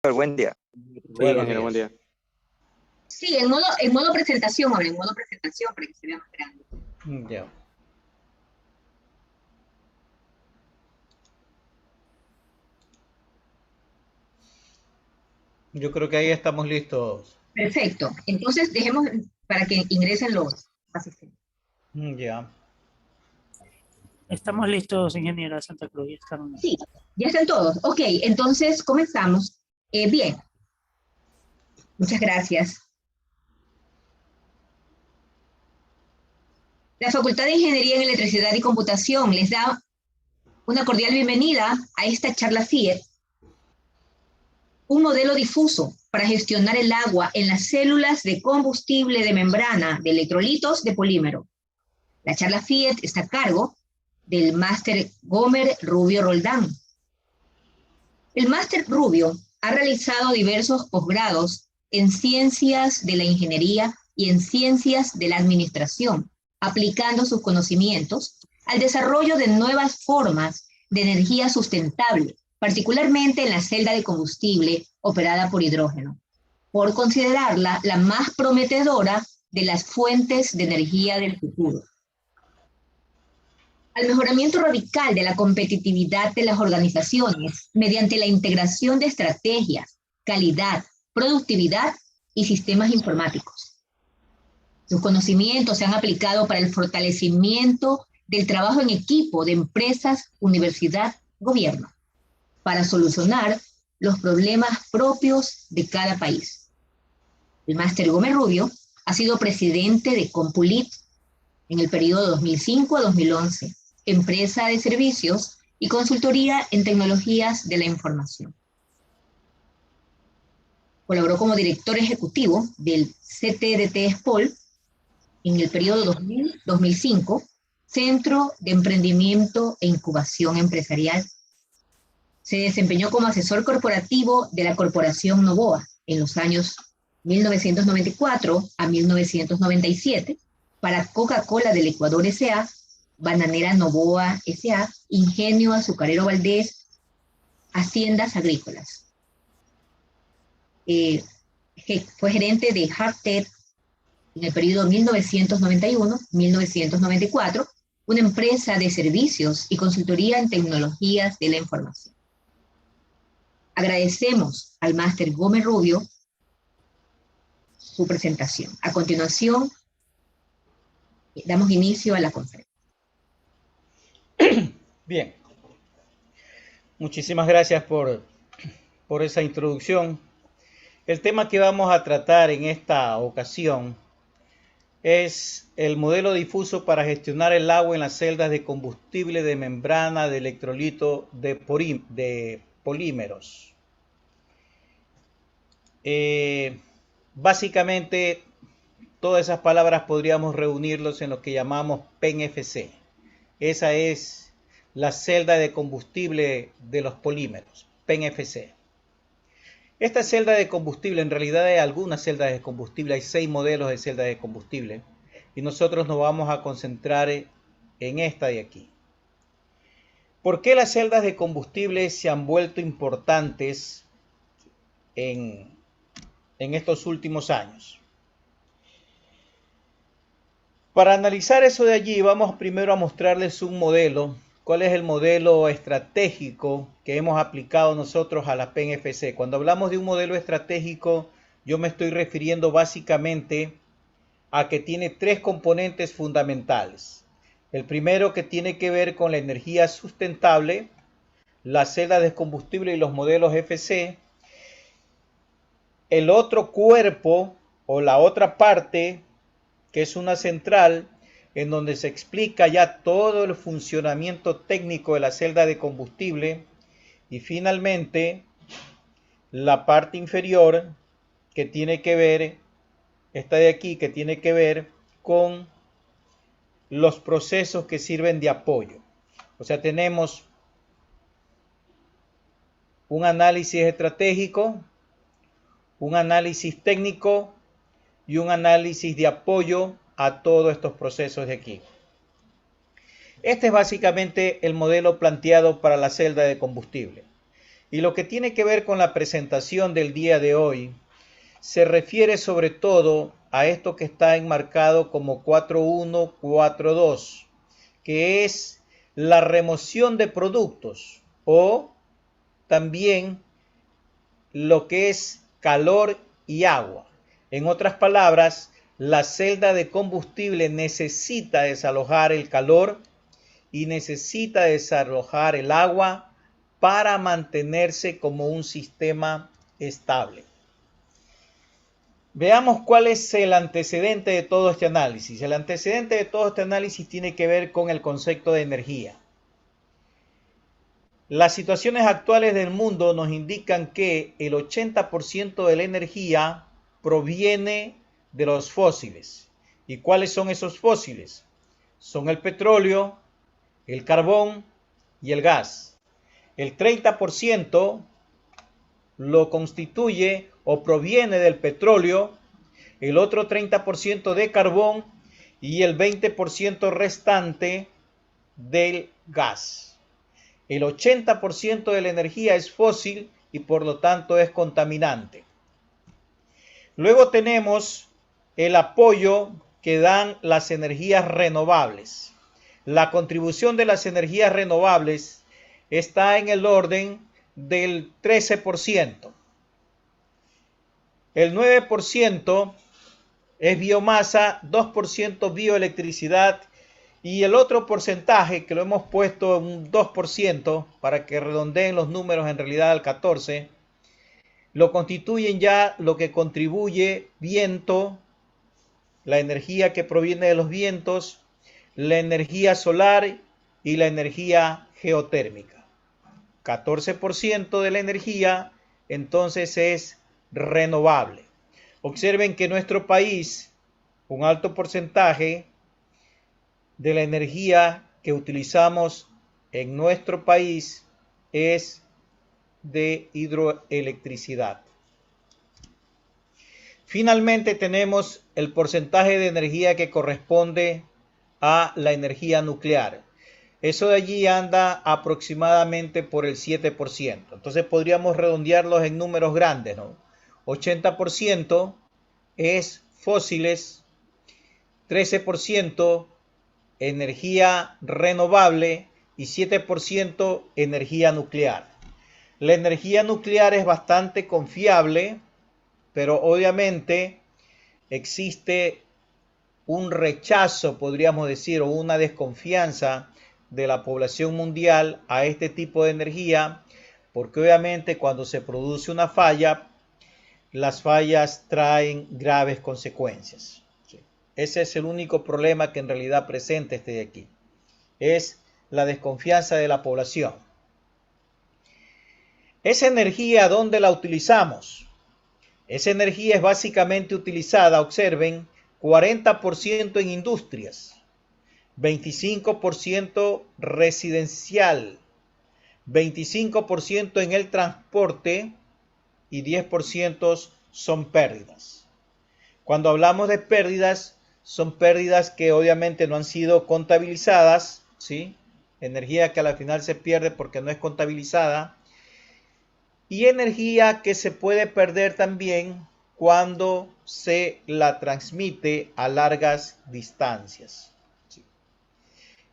Buen día. Hola, Buenos Camila, buen días. día. Sí, en modo presentación, ahora en modo presentación para que se vea más grande. Ya. Yo creo que ahí estamos listos. Perfecto. Entonces, dejemos para que ingresen los asistentes. Ya. Estamos listos, ingeniera Santa Cruz. Ya están. Sí, ya están todos. Ok, entonces comenzamos. Bien, muchas gracias. La Facultad de Ingeniería en Electricidad y Computación les da una cordial bienvenida a esta charla FIET, un modelo difuso para gestionar el agua en las células de combustible de membrana de electrolitos de polímero. La charla FIET está a cargo del máster Gomer Rubio Roldán. El máster Rubio ha realizado diversos posgrados en ciencias de la ingeniería y en ciencias de la administración, aplicando sus conocimientos al desarrollo de nuevas formas de energía sustentable, particularmente en la celda de combustible operada por hidrógeno, por considerarla la más prometedora de las fuentes de energía del futuro. Al mejoramiento radical de la competitividad de las organizaciones mediante la integración de estrategias, calidad, productividad y sistemas informáticos. Sus conocimientos se han aplicado para el fortalecimiento del trabajo en equipo de empresas, universidad, gobierno, para solucionar los problemas propios de cada país. El máster Gómez Rubio ha sido presidente de Compulit en el periodo 2005 a 2011, empresa de servicios y consultoría en tecnologías de la información. Colaboró como director ejecutivo del CTDT SPOL en el periodo 2000-2005, Centro de Emprendimiento e Incubación Empresarial. Se desempeñó como asesor corporativo de la Corporación Novoa en los años 1994 a 1997 para Coca-Cola del Ecuador S.A., Bananera Novoa S.A., Ingenio Azucarero Valdés, Haciendas Agrícolas. Fue gerente de Hardtech en el periodo 1991-1994, una empresa de servicios y consultoría en tecnologías de la información. Agradecemos al máster Gómez Rubio su presentación. A continuación, damos inicio a la conferencia. Bien. Muchísimas gracias por esa introducción. El tema que vamos a tratar en esta ocasión es el modelo difuso para gestionar el agua en las celdas de combustible de membrana de electrolito de polímeros. Básicamente, todas esas palabras podríamos reunirlos en lo que llamamos PENFC. Esa es la celda de combustible de los polímeros, PENFC. Esta celda de combustible, en realidad hay algunas celdas de combustible, hay 6 modelos de celda de combustible, y nosotros nos vamos a concentrar en esta de aquí. ¿Por qué las celdas de combustible se han vuelto importantes en estos últimos años? Para analizar eso de allí, vamos primero a mostrarles un modelo. ¿Cuál es el modelo estratégico que hemos aplicado nosotros a la PENFC? Cuando hablamos de un modelo estratégico, yo me estoy refiriendo básicamente a que tiene 3 componentes fundamentales. El primero, que tiene que ver con la energía sustentable, las celdas de combustible y los modelos FC. El otro cuerpo o la otra parte, que es una central, en donde se explica ya todo el funcionamiento técnico de la celda de combustible. Y finalmente, la parte inferior, que tiene que ver, esta de aquí, que tiene que ver con los procesos que sirven de apoyo. O sea, tenemos un análisis estratégico, un análisis técnico y un análisis de apoyo a todos estos procesos de aquí. Este es básicamente el modelo planteado para la celda de combustible. Y lo que tiene que ver con la presentación del día de hoy se refiere sobre todo a esto que está enmarcado como 4142, que es la remoción de productos o también lo que es calor y agua. En otras palabras, la celda de combustible necesita desalojar el calor y necesita desalojar el agua para mantenerse como un sistema estable. Veamos cuál es el antecedente de todo este análisis. El antecedente de todo este análisis tiene que ver con el concepto de energía. Las situaciones actuales del mundo nos indican que el 80% de la energía proviene de los fósiles. ¿Y cuáles son esos fósiles? Son el petróleo, el carbón y el gas. El 30% lo constituye o proviene del petróleo, el otro 30% de carbón y el 20% restante del gas. El 80% de la energía es fósil y por lo tanto es contaminante. Luego tenemos el apoyo que dan las energías renovables. La contribución de las energías renovables está en el orden del 13%. El 9% es biomasa, 2% bioelectricidad y el otro porcentaje que lo hemos puesto en un 2% para que redondeen los números en realidad al 14%, lo constituyen ya lo que contribuye viento, la energía que proviene de los vientos, la energía solar y la energía geotérmica. 14% de la energía entonces es renovable. Observen que en nuestro país un alto porcentaje de la energía que utilizamos en nuestro país es de hidroelectricidad. Finalmente tenemos el porcentaje de energía que corresponde a la energía nuclear. Eso de allí anda aproximadamente por el 7%. Entonces podríamos redondearlos en números grandes, ¿no? 80% es fósiles, 13% energía renovable y 7% energía nuclear. La energía nuclear es bastante confiable, pero obviamente existe un rechazo, podríamos decir, o una desconfianza de la población mundial a este tipo de energía, porque obviamente cuando se produce una falla, las fallas traen graves consecuencias. Ese es el único problema que en realidad presenta este de aquí. Es la desconfianza de la población. Esa energía, ¿dónde la utilizamos? Esa energía es básicamente utilizada, observen, 40% en industrias, 25% residencial, 25% en el transporte y 10% son pérdidas. Cuando hablamos de pérdidas, son pérdidas que obviamente no han sido contabilizadas, ¿sí? Energía que al final se pierde porque no es contabilizada. Y energía que se puede perder también cuando se la transmite a largas distancias. ¿Sí?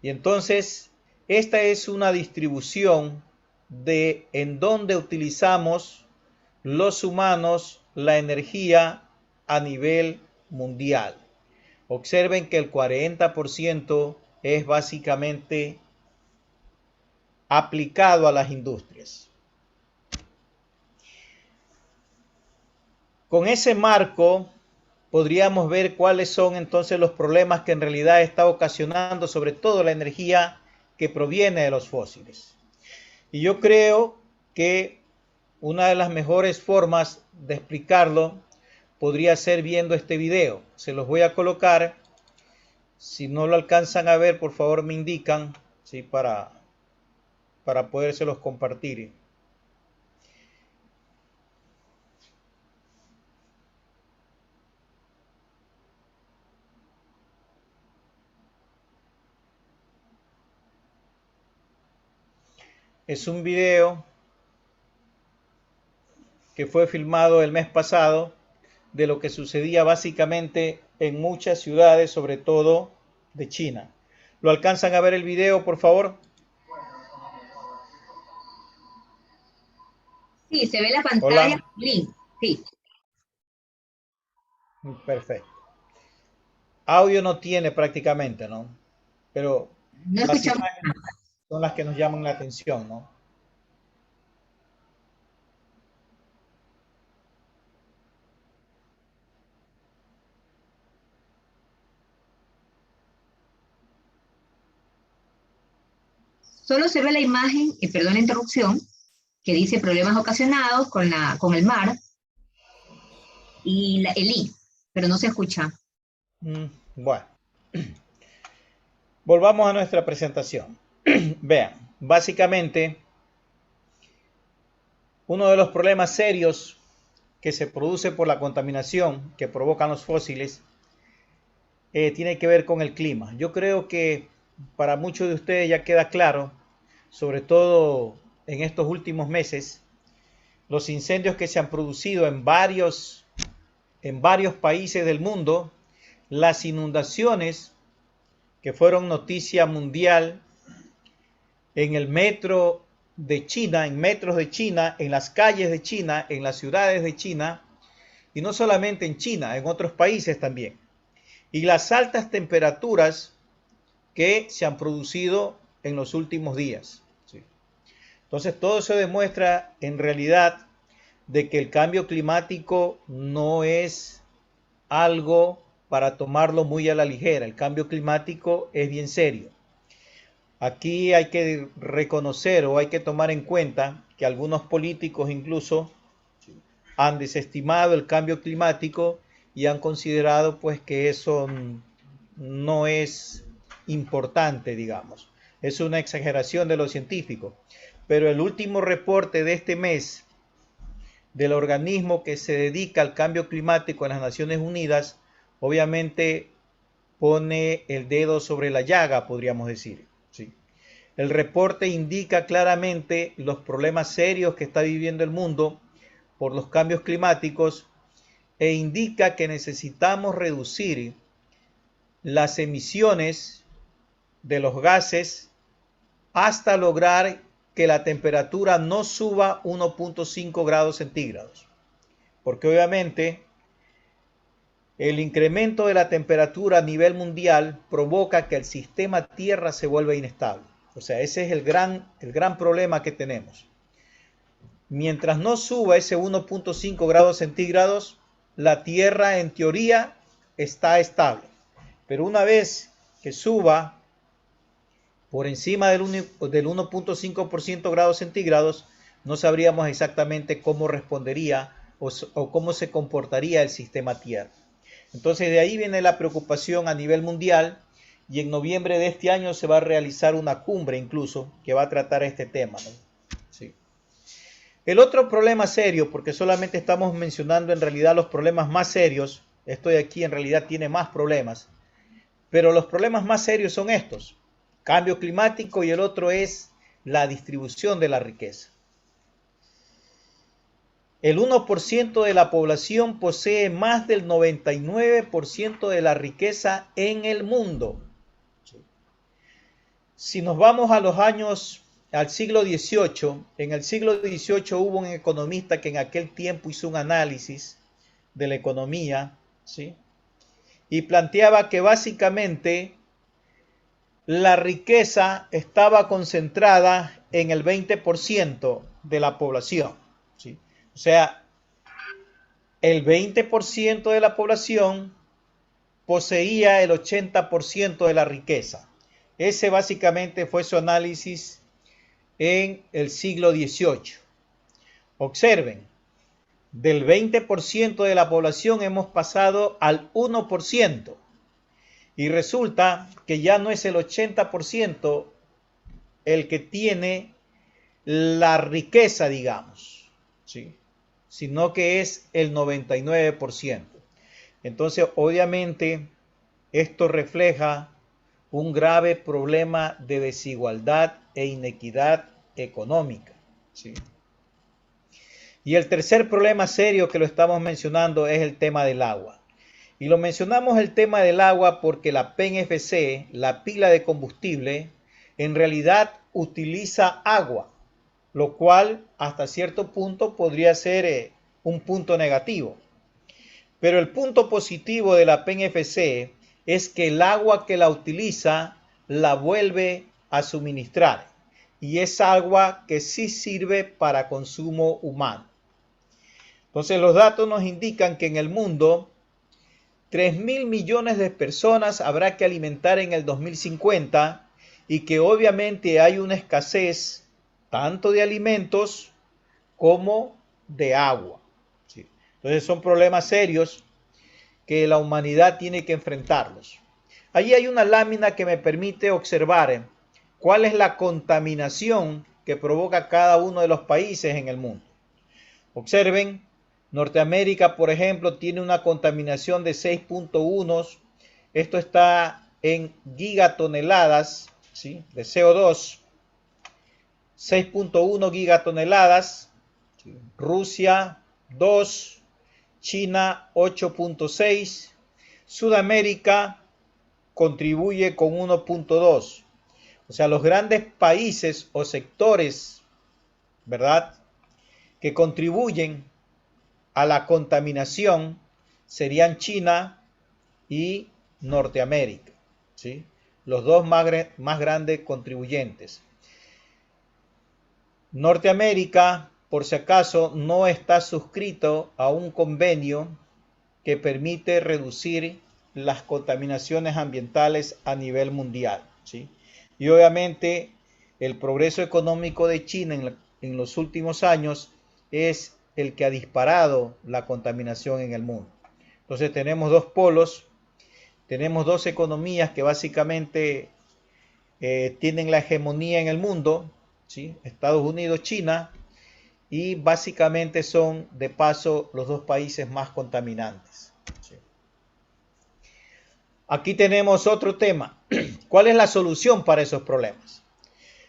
Y entonces, esta es una distribución de en dónde utilizamos los humanos la energía a nivel mundial. Observen que el 40% es básicamente aplicado a las industrias. Con ese marco podríamos ver cuáles son entonces los problemas que en realidad está ocasionando sobre todo la energía que proviene de los fósiles. Y yo creo que una de las mejores formas de explicarlo podría ser viendo este video. Se los voy a colocar. Si no lo alcanzan a ver, por favor me indican, ¿sí? para podérselos compartir. Es un video que fue filmado el mes pasado de lo que sucedía básicamente en muchas ciudades, sobre todo de China. ¿Lo alcanzan a ver el video, por favor? Sí, se ve la pantalla. Hola. Link. Sí. Perfecto. Audio no tiene prácticamente, ¿no? Pero No las escuchamos. imágenes son las que nos llaman la atención, ¿no? Solo se ve la imagen, y perdón la interrupción, que dice problemas ocasionados con el mar y el link, pero no se escucha. Bueno, volvamos a nuestra presentación. Vean, básicamente, uno de los problemas serios que se produce por la contaminación que provocan los fósiles tiene que ver con el clima. Yo creo que para muchos de ustedes ya queda claro, sobre todo en estos últimos meses, los incendios que se han producido en varios países del mundo, las inundaciones que fueron noticia mundial en el metro de China, en metros de China, en las calles de China, en las ciudades de China, y no solamente en China, en otros países también. Y las altas temperaturas que se han producido en los últimos días. ¿Sí? Entonces todo eso demuestra en realidad de que el cambio climático no es algo para tomarlo muy a la ligera. El cambio climático es bien serio. Aquí hay que reconocer o hay que tomar en cuenta que algunos políticos incluso han desestimado el cambio climático y han considerado pues que eso no es importante, digamos. Es una exageración de los científicos. Pero el último reporte de este mes del organismo que se dedica al cambio climático en las Naciones Unidas, obviamente pone el dedo sobre la llaga, podríamos decir. ¿Sí? El reporte indica claramente los problemas serios que está viviendo el mundo por los cambios climáticos e indica que necesitamos reducir las emisiones de los gases hasta lograr que la temperatura no suba 1.5 grados centígrados. Porque obviamente el incremento de la temperatura a nivel mundial provoca que el sistema Tierra se vuelva inestable. O sea, ese es el gran problema que tenemos. Mientras no suba ese 1.5 grados centígrados, la Tierra en teoría está estable. Pero una vez que suba por encima del 1.5% grados centígrados, no sabríamos exactamente cómo respondería o cómo se comportaría el sistema Tierra. Entonces de ahí viene la preocupación a nivel mundial y en noviembre de este año se va a realizar una cumbre incluso que va a tratar este tema, ¿no? Sí. El otro problema serio, porque solamente estamos mencionando en realidad los problemas más serios, esto de aquí en realidad tiene más problemas, pero los problemas más serios son estos: cambio climático, y el otro es la distribución de la riqueza. El 1% de la población posee más del 99% de la riqueza en el mundo. Si nos vamos a los años, al siglo XVIII, en el siglo XVIII hubo un economista que en aquel tiempo hizo un análisis de la economía, ¿sí? Y planteaba que básicamente la riqueza estaba concentrada en el 20% de la población, ¿sí? O sea, el 20% de la población poseía el 80% de la riqueza. Ese básicamente fue su análisis en el siglo XVIII. Observen, del 20% de la población hemos pasado al 1%. Y resulta que ya no es el 80% el que tiene la riqueza, digamos, ¿sí? Sino que es el 99%. Entonces, obviamente, esto refleja un grave problema de desigualdad e inequidad económica, ¿sí? Y el tercer problema serio que lo estamos mencionando es el tema del agua. Y lo mencionamos el tema del agua porque la PENFC, la pila de combustible, en realidad utiliza agua, lo cual hasta cierto punto podría ser un punto negativo. Pero el punto positivo de la PENFC es que el agua que la utiliza la vuelve a suministrar. Y es agua que sí sirve para consumo humano. Entonces los datos nos indican que en el mundo 3.000 millones de personas habrá que alimentar en el 2050 y que obviamente hay una escasez tanto de alimentos como de agua. ¿Sí? Entonces son problemas serios que la humanidad tiene que enfrentarlos. Allí hay una lámina que me permite observar cuál es la contaminación que provoca cada uno de los países en el mundo. Observen, Norteamérica, por ejemplo, tiene una contaminación de 6.1. Esto está en gigatoneladas, ¿sí?, de CO2. 6.1 gigatoneladas. ¿Sí? Rusia, 2. China, 8.6. Sudamérica contribuye con 1.2. O sea, los grandes países o sectores, ¿verdad?, que contribuyen a la contaminación serían China y Norteamérica, ¿sí?, los dos más grandes contribuyentes. Norteamérica, por si acaso, no está suscrito a un convenio que permite reducir las contaminaciones ambientales a nivel mundial, ¿sí? Y obviamente el progreso económico de China en los últimos años es el que ha disparado la contaminación en el mundo. Entonces tenemos dos polos, tenemos dos economías que básicamente tienen la hegemonía en el mundo, ¿sí?, Estados Unidos, China, y básicamente son de paso los dos países más contaminantes. ¿Sí? Aquí tenemos otro tema. ¿Cuál es la solución para esos problemas?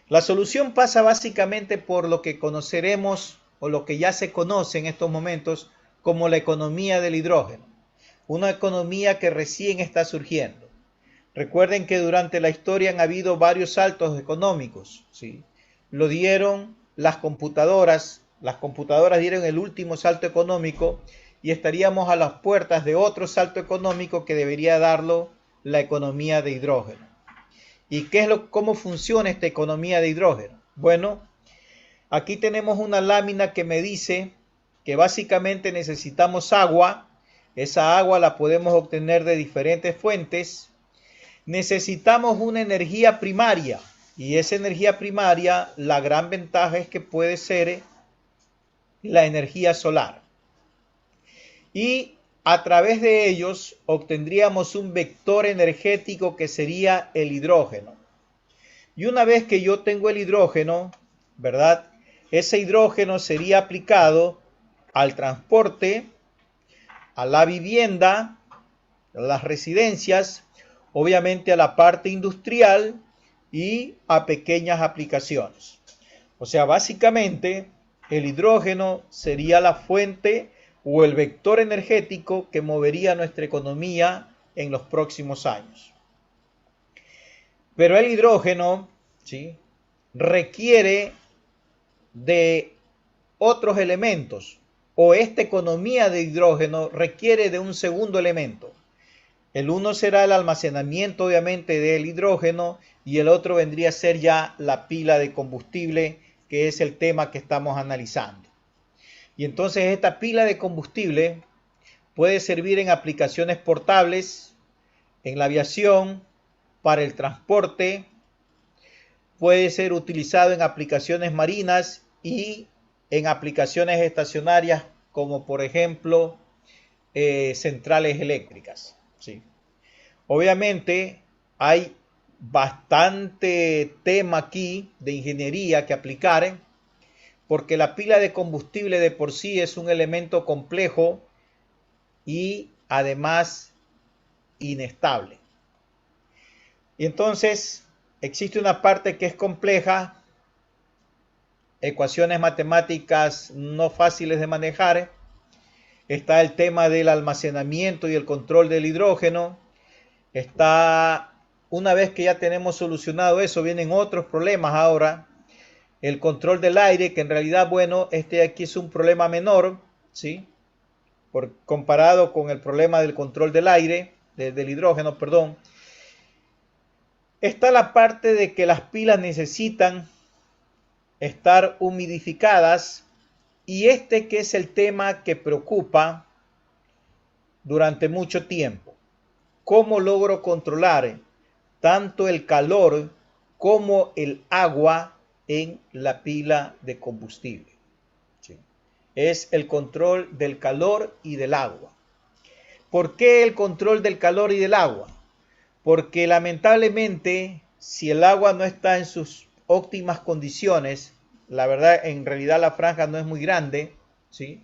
La solución pasa básicamente por lo que conoceremos o lo que ya se conoce en estos momentos como la economía del hidrógeno. Una economía que recién está surgiendo. Recuerden que durante la historia han habido varios saltos económicos, ¿sí? Lo dieron las computadoras dieron el último salto económico y estaríamos a las puertas de otro salto económico que debería darlo la economía de hidrógeno. ¿Y cómo funciona esta economía de hidrógeno? Bueno, aquí tenemos una lámina que me dice que básicamente necesitamos agua. Esa agua la podemos obtener de diferentes fuentes. Necesitamos una energía primaria. Y esa energía primaria, la gran ventaja es que puede ser la energía solar. Y a través de ellos obtendríamos un vector energético que sería el hidrógeno. Y una vez que yo tengo el hidrógeno, ¿verdad?, ese hidrógeno sería aplicado al transporte, a la vivienda, a las residencias, obviamente a la parte industrial y a pequeñas aplicaciones. O sea, básicamente el hidrógeno sería la fuente o el vector energético que movería nuestra economía en los próximos años. Pero el hidrógeno, ¿sí?, requiere de otros elementos, o esta economía de hidrógeno requiere de un segundo elemento. El uno será el almacenamiento, obviamente, del hidrógeno, y el otro vendría a ser ya la pila de combustible, que es el tema que estamos analizando. Y entonces esta pila de combustible puede servir en aplicaciones portables, en la aviación, para el transporte, puede ser utilizado en aplicaciones marinas y en aplicaciones estacionarias como por ejemplo centrales eléctricas. ¿Sí? Obviamente hay bastante tema aquí de ingeniería que aplicar, porque la pila de combustible de por sí es un elemento complejo y además inestable. Y entonces existe una parte que es compleja ecuaciones matemáticas no fáciles de manejar. Está el tema del almacenamiento y el control del hidrógeno. Está, una vez que ya tenemos solucionado eso, vienen otros problemas ahora. El control del aire, que en realidad, bueno, este aquí es un problema menor, ¿sí? Comparado con el problema del control del aire, del hidrógeno, perdón. Está la parte de que las pilas necesitan estar humidificadas, y este que es el tema que preocupa durante mucho tiempo. ¿Cómo logro controlar tanto el calor como el agua en la pila de combustible? ¿Sí? Es el control del calor y del agua. ¿Por qué el control del calor y del agua? Porque lamentablemente, si el agua no está en sus óptimas condiciones, la verdad, en realidad la franja no es muy grande, ¿sí?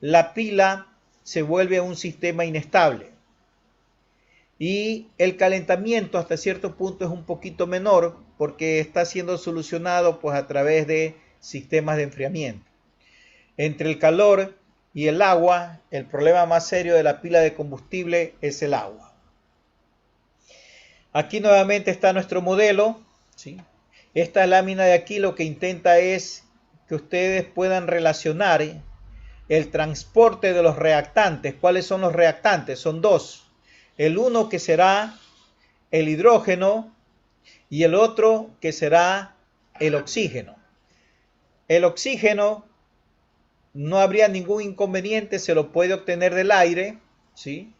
La pila se vuelve un sistema inestable. Y el calentamiento hasta cierto punto es un poquito menor porque está siendo solucionado pues a través de sistemas de enfriamiento. Entre el calor y el agua, el problema más serio de la pila de combustible es el agua. Aquí nuevamente está nuestro modelo, ¿sí? Esta lámina de aquí lo que intenta es que ustedes puedan relacionar el transporte de los reactantes. ¿Cuáles son los reactantes? Son dos. El uno que será el hidrógeno y el otro que será el oxígeno. El oxígeno no habría ningún inconveniente, se lo puede obtener del aire, ¿sí?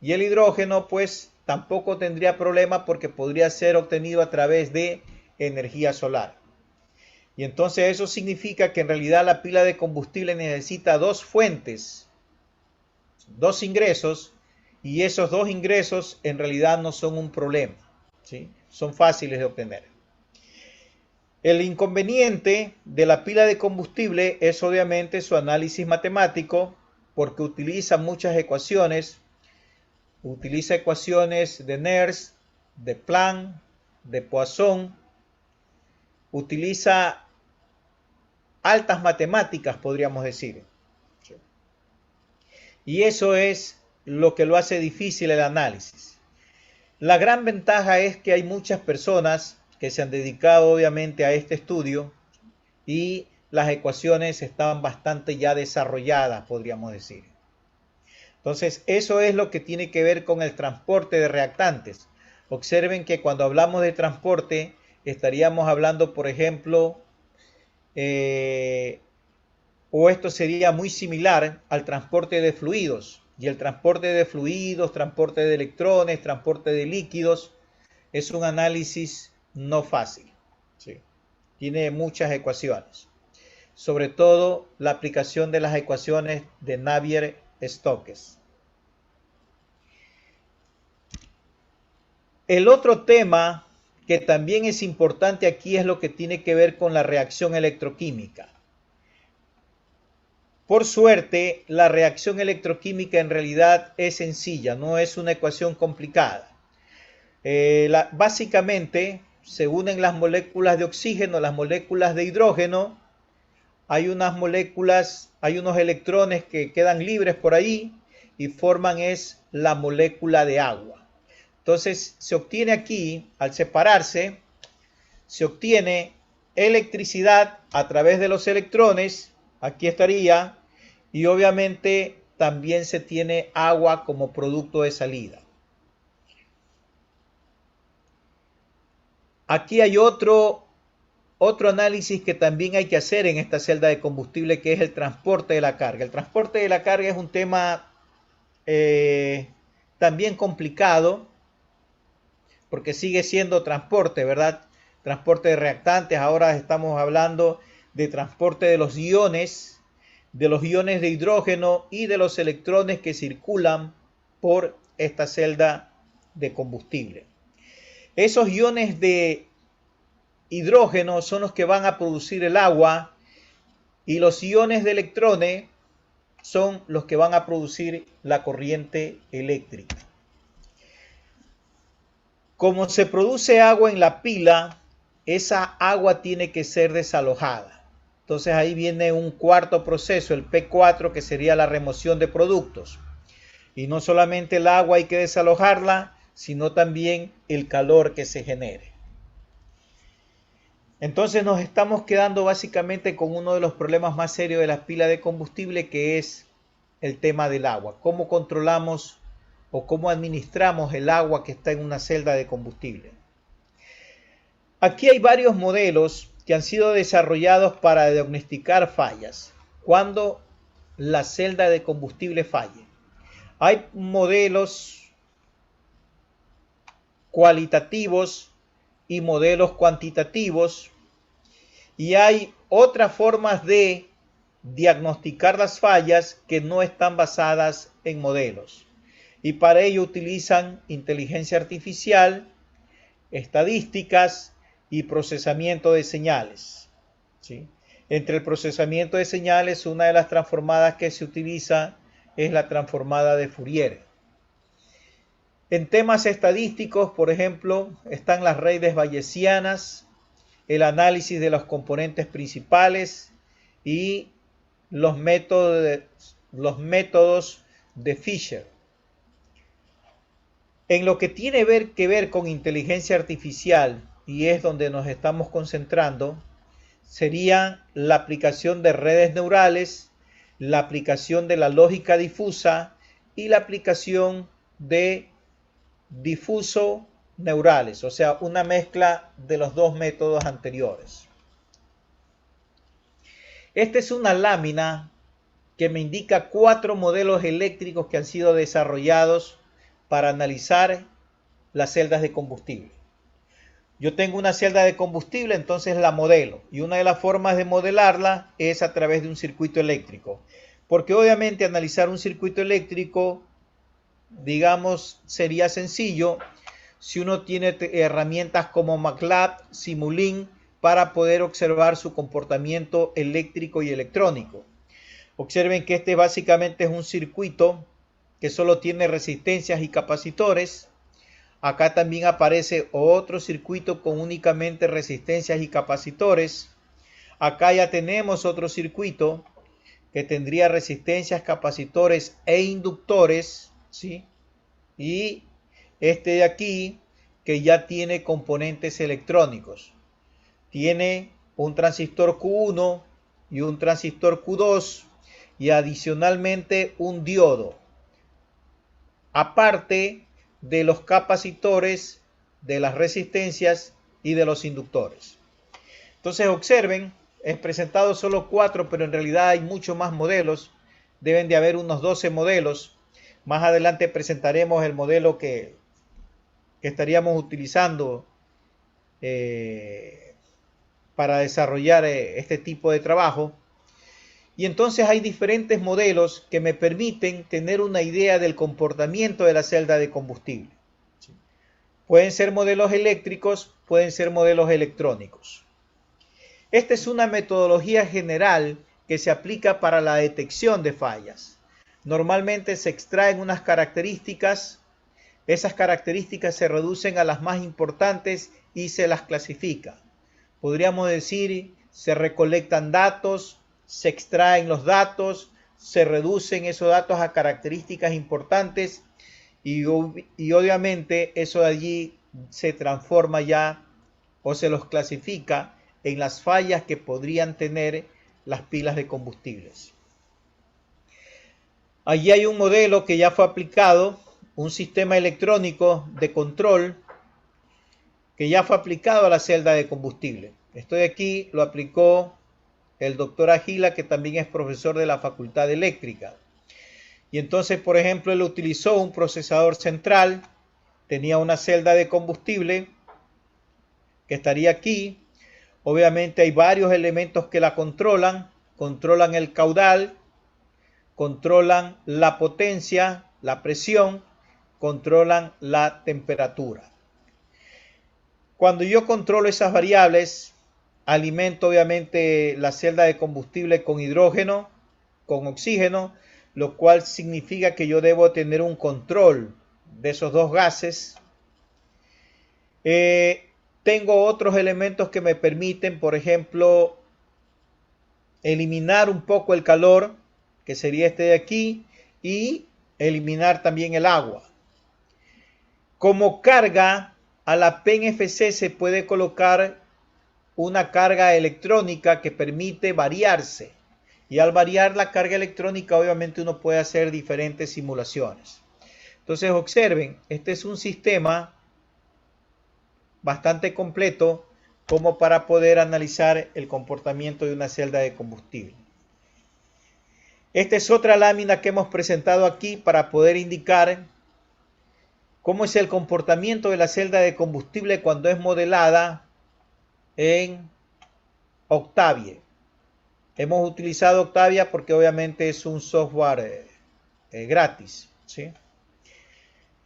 Y el hidrógeno pues tampoco tendría problema porque podría ser obtenido a través de energía solar. Y entonces eso significa que en realidad la pila de combustible necesita dos fuentes, dos ingresos, y esos dos ingresos en realidad no son un problema, ¿sí? Son fáciles de obtener. El inconveniente de la pila de combustible es obviamente su análisis matemático, porque utiliza muchas ecuaciones. Utiliza ecuaciones de Nernst, de Planck, de Poisson. Utiliza altas matemáticas, podríamos decir. Y eso es lo que lo hace difícil el análisis. La gran ventaja es que hay muchas personas que se han dedicado obviamente a este estudio y las ecuaciones están bastante ya desarrolladas, podríamos decir. Entonces, eso es lo que tiene que ver con el transporte de reactantes. Observen que cuando hablamos de transporte, estaríamos hablando, por ejemplo, o esto sería muy similar al transporte de fluidos. Y el transporte de fluidos, transporte de electrones, transporte de líquidos, es un análisis no fácil. ¿Sí? Tiene muchas ecuaciones. Sobre todo la aplicación de las ecuaciones de Navier-Stokes. El otro tema que también es importante aquí es lo que tiene que ver con la reacción electroquímica. Por suerte, la reacción electroquímica en realidad es sencilla, no es una ecuación complicada. Básicamente, se unen las moléculas de oxígeno, las moléculas de hidrógeno. Hay unas moléculas, hay unos electrones que quedan libres por ahí y forman la molécula de agua. Entonces, se obtiene aquí, al separarse, se obtiene electricidad a través de los electrones, aquí estaría, y obviamente también se tiene agua como producto de salida. Aquí hay otro análisis que también hay que hacer en esta celda de combustible, que es el transporte de la carga. El transporte de la carga es un tema también complicado, porque sigue siendo transporte, ¿verdad? Transporte de reactantes. Ahora estamos hablando de transporte de los iones de hidrógeno y de los electrones que circulan por esta celda de combustible. Esos iones de hidrógeno son los que van a producir el agua y los iones de electrones son los que van a producir la corriente eléctrica. Como se produce agua en la pila, esa agua tiene que ser desalojada. Entonces ahí viene un cuarto proceso, el P4, que sería la remoción de productos. Y no solamente el agua hay que desalojarla, sino también el calor que se genere. Entonces nos estamos quedando básicamente con uno de los problemas más serios de las pilas de combustible, que es el tema del agua. ¿Cómo controlamos o cómo administramos el agua que está en una celda de combustible? Aquí hay varios modelos que han sido desarrollados para diagnosticar fallas cuando la celda de combustible falle. Hay modelos cualitativos y modelos cuantitativos, y hay otras formas de diagnosticar las fallas que no están basadas en modelos, y para ello utilizan inteligencia artificial, estadísticas y procesamiento de señales, ¿sí? Entre el procesamiento de señales, una de las transformadas que se utiliza es la transformada de Fourier. En temas estadísticos, por ejemplo, están las redes bayesianas, el análisis de los componentes principales y los métodos de Fisher. En lo que tiene que ver con inteligencia artificial, y es donde nos estamos concentrando, sería la aplicación de redes neurales, la aplicación de la lógica difusa y la aplicación de difuso neurales, o sea, una mezcla de los dos métodos anteriores. Esta es una lámina que me indica 4 modelos eléctricos que han sido desarrollados para analizar las celdas de combustible. Yo tengo una celda de combustible, entonces la modelo, y una de las formas de modelarla es a través de un circuito eléctrico, porque obviamente analizar un circuito eléctrico, digamos, sería sencillo si uno tiene herramientas como MATLAB, Simulink, para poder observar su comportamiento eléctrico y electrónico. Observen que este básicamente es un circuito que solo tiene resistencias y capacitores. Acá también aparece otro circuito con únicamente resistencias y capacitores. Acá ya tenemos otro circuito que tendría resistencias, capacitores e inductores, ¿sí? Y este de aquí, que ya tiene componentes electrónicos. Tiene un transistor Q1 y un transistor Q2 y adicionalmente un diodo. Aparte de los capacitores, de las resistencias y de los inductores. Entonces observen, he presentado solo 4, pero en realidad hay muchos más modelos. Deben de haber unos 12 modelos. Más adelante presentaremos el modelo que estaríamos utilizando para desarrollar este tipo de trabajo. Y entonces hay diferentes modelos que me permiten tener una idea del comportamiento de la celda de combustible. Pueden ser modelos eléctricos, pueden ser modelos electrónicos. Esta es una metodología general que se aplica para la detección de fallas. Normalmente se extraen unas características, esas características se reducen a las más importantes y se las clasifica. Podríamos decir, se recolectan datos, se extraen los datos, se reducen esos datos a características importantes y obviamente eso de allí se transforma ya o se los clasifica en las fallas que podrían tener las pilas de combustibles. Allí hay un modelo que ya fue aplicado, un sistema electrónico de control que ya fue aplicado a la celda de combustible. Esto de aquí lo aplicó el doctor Agila, que también es profesor de la Facultad Eléctrica. Y entonces, por ejemplo, él utilizó un procesador central, tenía una celda de combustible que estaría aquí. Obviamente hay varios elementos que la controlan el caudal, controlan la potencia, la presión, controlan la temperatura. Cuando yo controlo esas variables, alimento obviamente la celda de combustible con hidrógeno, con oxígeno, lo cual significa que yo debo tener un control de esos dos gases. Tengo otros elementos que me permiten, por ejemplo, eliminar un poco el calor, que sería este de aquí, y eliminar también el agua. Como carga a la PEN-FC se puede colocar una carga electrónica que permite variarse. Y al variar la carga electrónica, obviamente uno puede hacer diferentes simulaciones. Entonces observen, este es un sistema bastante completo como para poder analizar el comportamiento de una celda de combustible. Esta es otra lámina que hemos presentado aquí para poder indicar cómo es el comportamiento de la celda de combustible cuando es modelada en Octavia. Hemos utilizado Octavia porque obviamente es un software gratis, ¿sí?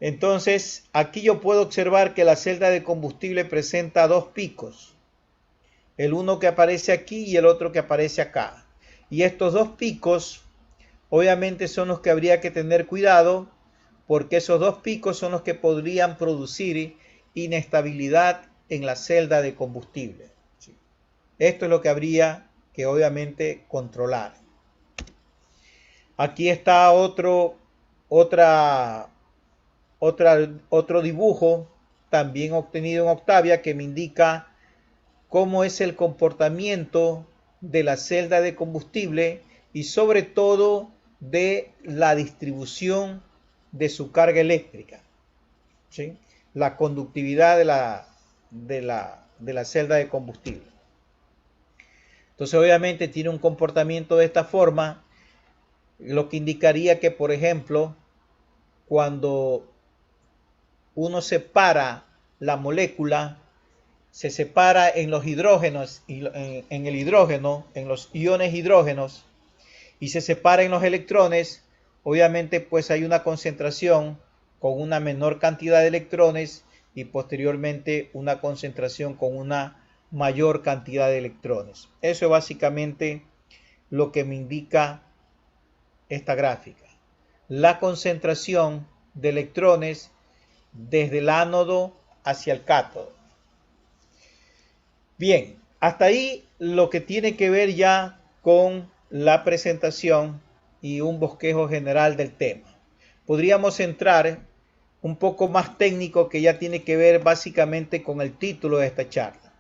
Entonces, aquí yo puedo observar que la celda de combustible presenta dos picos. El uno que aparece aquí y el otro que aparece acá. Y estos dos picos, obviamente, son los que habría que tener cuidado, porque esos dos picos son los que podrían producir inestabilidad en la celda de combustible. Esto es lo que habría que, obviamente, controlar. Aquí está otro dibujo también obtenido en Octavia que me indica cómo es el comportamiento de la celda de combustible y sobre todo de la distribución de su carga eléctrica, ¿sí? La conductividad de la celda de combustible. Entonces obviamente tiene un comportamiento de esta forma, lo que indicaría que, por ejemplo, cuando uno separa la molécula, se separa en los hidrógenos, en el hidrógeno, en los iones hidrógenos, y se separa en los electrones, obviamente pues hay una concentración con una menor cantidad de electrones y posteriormente una concentración con una mayor cantidad de electrones. Eso es básicamente lo que me indica esta gráfica. La concentración de electrones desde el ánodo hacia el cátodo. Bien, hasta ahí lo que tiene que ver ya con la presentación y un bosquejo general del tema. Podríamos entrar un poco más técnico que ya tiene que ver básicamente con el título de esta charla.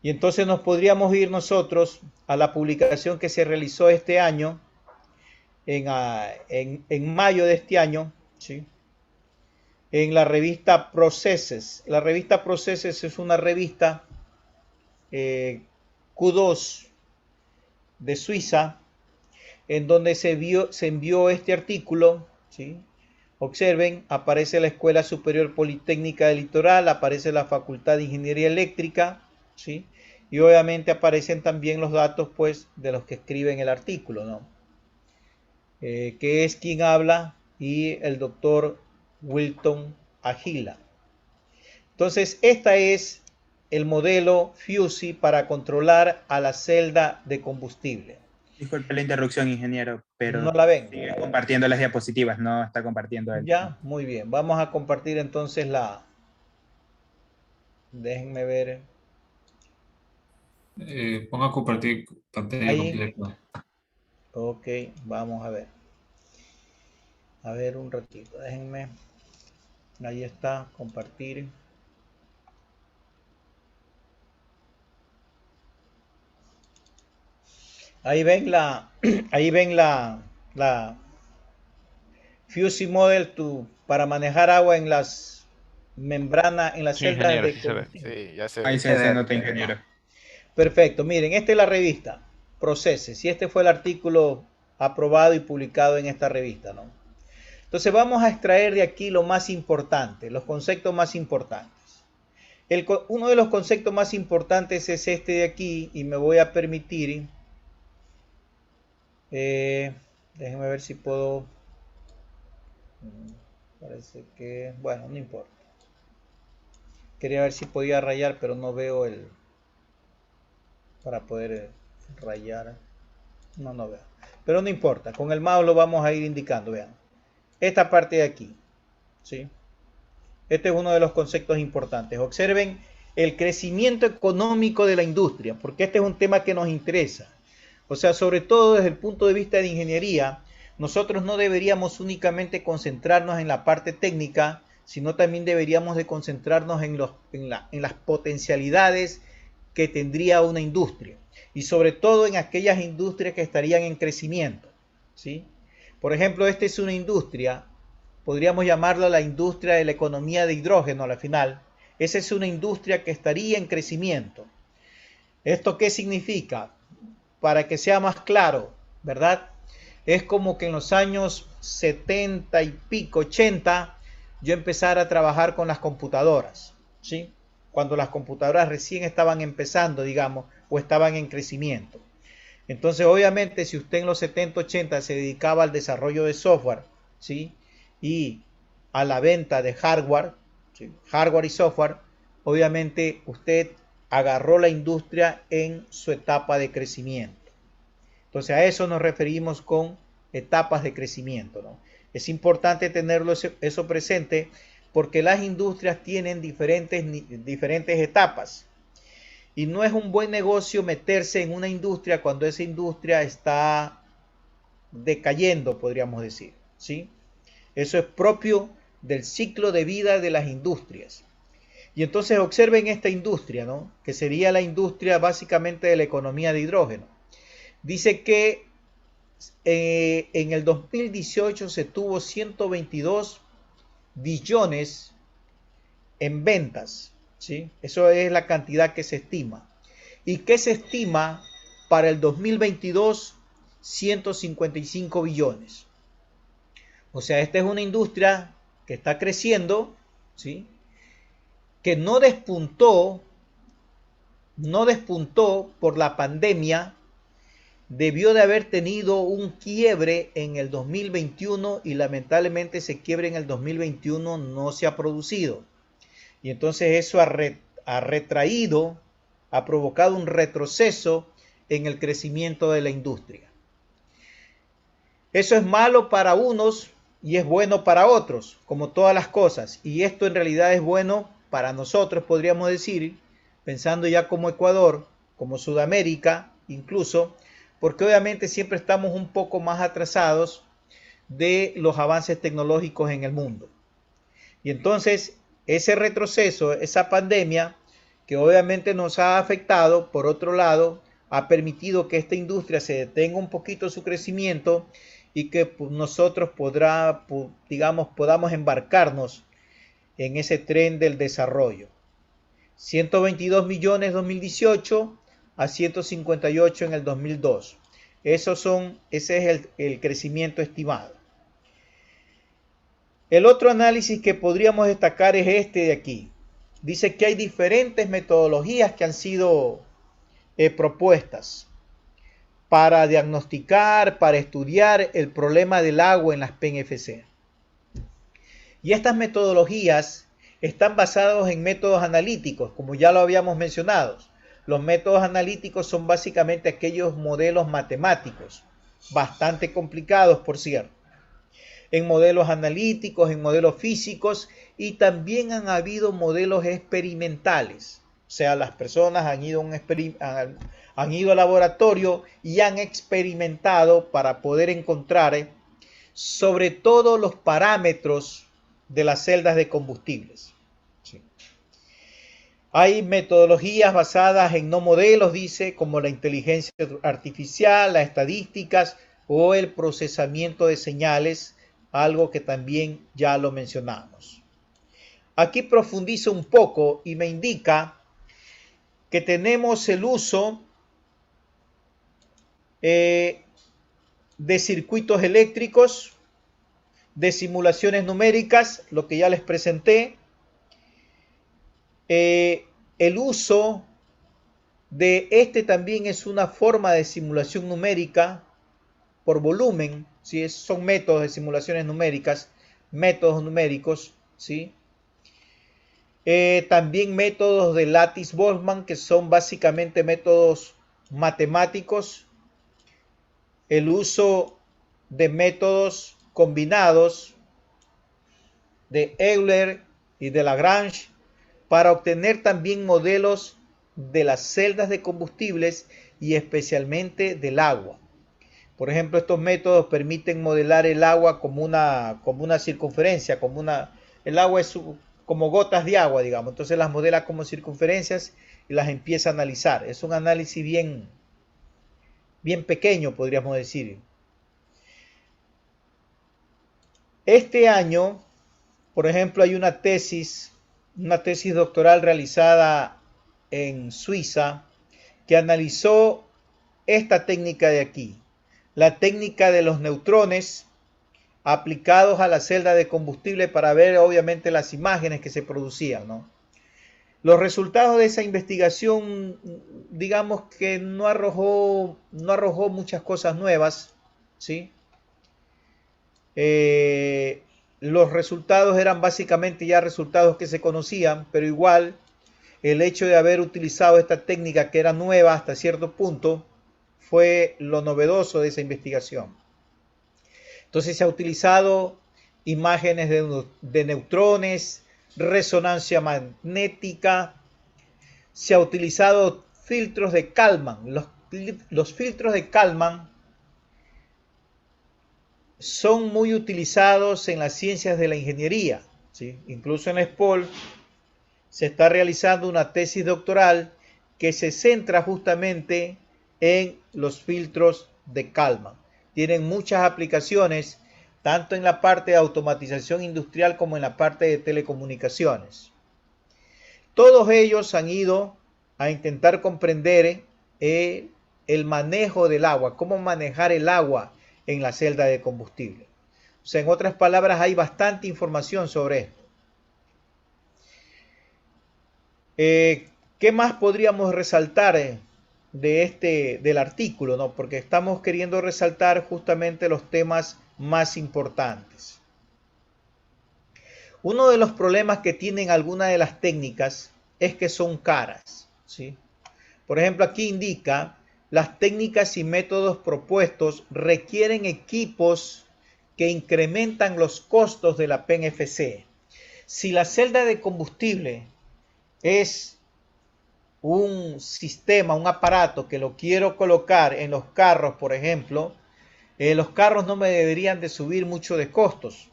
Y entonces nos podríamos ir nosotros a la publicación que se realizó este año, en mayo de este año, ¿sí? En la revista Processes. La revista Processes es una revista Q2 de Suiza, en donde se envió este artículo, ¿sí? Observen, aparece la Escuela Superior Politécnica del Litoral, aparece la Facultad de Ingeniería Eléctrica, ¿sí? Y obviamente aparecen también los datos, pues, de los que escriben el artículo, ¿no? Que es quien habla, y el doctor Wilton Agila. Entonces, esta es el modelo FUSI para controlar a la celda de combustible. Disculpe la interrupción, ingeniero, pero no la ven. Sigue compartiendo las diapositivas, no está compartiendo él. Ya, muy bien. Vamos a compartir entonces Déjenme ver. Ponga a compartir pantalla Ahí. completa. Ok, vamos a ver. A ver un ratito, déjenme. Ahí está, compartir. Ahí ven la FUSI Model para manejar agua en las membranas, en las celdas de Sí, ya se ve. Ahí se nota, ingeniero. Perfecto, miren, esta es la revista Processes y este fue el artículo aprobado y publicado en esta revista, ¿no? Entonces vamos a extraer de aquí lo más importante, los conceptos más importantes. Uno de los conceptos más importantes es este de aquí y me voy a permitir, déjenme ver si puedo, parece que, bueno, no importa. Quería ver si podía rayar, pero no veo para poder rayar, no veo. Pero no importa, con el mouse lo vamos a ir indicando, vean. Esta parte de aquí, ¿sí? Este es uno de los conceptos importantes. Observen el crecimiento económico de la industria, porque este es un tema que nos interesa. O sea, sobre todo desde el punto de vista de ingeniería, nosotros no deberíamos únicamente concentrarnos en la parte técnica, sino también deberíamos de concentrarnos en las potencialidades que tendría una industria. Y sobre todo en aquellas industrias que estarían en crecimiento, ¿sí? Por ejemplo, esta es una industria, podríamos llamarla la industria de la economía de hidrógeno al final. Esa es una industria que estaría en crecimiento. ¿Esto qué significa? Para que sea más claro, ¿verdad? Es como que en los años 70 y pico, 80, yo empezara a trabajar con las computadoras, ¿sí? Cuando las computadoras recién estaban empezando, digamos, o estaban en crecimiento. Entonces, obviamente, si usted en los 70, 80 se dedicaba al desarrollo de software, ¿sí? Y a la venta de hardware, ¿sí? Hardware y software, obviamente usted agarró la industria en su etapa de crecimiento. Entonces, a eso nos referimos con etapas de crecimiento, ¿no? Es importante tenerlo eso presente porque las industrias tienen diferentes etapas. Y no es un buen negocio meterse en una industria cuando esa industria está decayendo, podríamos decir, ¿sí? Eso es propio del ciclo de vida de las industrias. Y entonces observen esta industria, ¿no? Que sería la industria básicamente de la economía de hidrógeno. Dice que en el 2018 se tuvo 122 billones en ventas, ¿sí? Eso es la cantidad que se estima. ¿Y qué se estima para el 2022? 155 billones. O sea, esta es una industria que está creciendo, ¿sí? Que no despuntó por la pandemia, debió de haber tenido un quiebre en el 2021 y lamentablemente ese quiebre en el 2021 no se ha producido. Y entonces eso ha retraído, ha provocado un retroceso en el crecimiento de la industria. Eso es malo para unos y es bueno para otros, como todas las cosas. Y esto en realidad es bueno para nosotros, podríamos decir, pensando ya como Ecuador, como Sudamérica, incluso, porque obviamente siempre estamos un poco más atrasados de los avances tecnológicos en el mundo. Y entonces ese retroceso, esa pandemia, que obviamente nos ha afectado, por otro lado, ha permitido que esta industria se detenga un poquito su crecimiento y que nosotros podamos embarcarnos en ese tren del desarrollo. 122 millones en 2018 a 158 en el 2002. Ese es el crecimiento estimado. El otro análisis que podríamos destacar es este de aquí. Dice que hay diferentes metodologías que han sido propuestas para diagnosticar, para estudiar el problema del agua en las PEN-FC. Y estas metodologías están basadas en métodos analíticos, como ya lo habíamos mencionado. Los métodos analíticos son básicamente aquellos modelos matemáticos, bastante complicados, por cierto. En modelos analíticos, en modelos físicos, y también han habido modelos experimentales. O sea, las personas han ido al laboratorio y han experimentado para poder encontrar sobre todo los parámetros de las celdas de combustibles. Sí. Hay metodologías basadas en no modelos, dice, como la inteligencia artificial, las estadísticas o el procesamiento de señales, algo que también ya lo mencionamos. Aquí profundizo un poco y me indica que tenemos el uso de circuitos eléctricos, de simulaciones numéricas, lo que ya les presenté, el uso de este también es una forma de simulación numérica por volumen, ¿sí? Son métodos de simulaciones numéricas, métodos numéricos, ¿sí? También métodos de Lattice-Boltzmann, que son básicamente métodos matemáticos, el uso de métodos combinados de Euler y de Lagrange para obtener también modelos de las celdas de combustibles y especialmente del agua. Por ejemplo, estos métodos permiten modelar el agua como una circunferencia, el agua es como gotas de agua, digamos. Entonces las modela como circunferencias y las empieza a analizar. Es un análisis bien pequeño, podríamos decir. Este año, por ejemplo, hay una tesis doctoral realizada en Suiza que analizó esta técnica de aquí, la técnica de los neutrones aplicados a la celda de combustible para ver obviamente las imágenes que se producían, ¿no? Los resultados de esa investigación, digamos que no arrojó muchas cosas nuevas, ¿sí? Los resultados eran básicamente ya resultados que se conocían, pero igual el hecho de haber utilizado esta técnica que era nueva hasta cierto punto fue lo novedoso de esa investigación. Entonces se ha utilizado imágenes de neutrones, resonancia magnética, se ha utilizado filtros de Kalman. Los filtros de Kalman son muy utilizados en las ciencias de la ingeniería, ¿sí? Incluso en la SPOL se está realizando una tesis doctoral que se centra justamente en los filtros de Kalman. Tienen muchas aplicaciones, tanto en la parte de automatización industrial como en la parte de telecomunicaciones. Todos ellos han ido a intentar comprender el manejo del agua, cómo manejar el agua en la celda de combustible. O sea, en otras palabras, hay bastante información sobre esto. ¿Qué más podríamos resaltar del artículo, ¿no? Porque estamos queriendo resaltar justamente los temas más importantes. Uno de los problemas que tienen algunas de las técnicas es que son caras, ¿sí? Por ejemplo, aquí indica: las técnicas y métodos propuestos requieren equipos que incrementan los costos de la PEN-FC. Si la celda de combustible es un sistema, un aparato que lo quiero colocar en los carros, por ejemplo, los carros no me deberían de subir mucho de costos.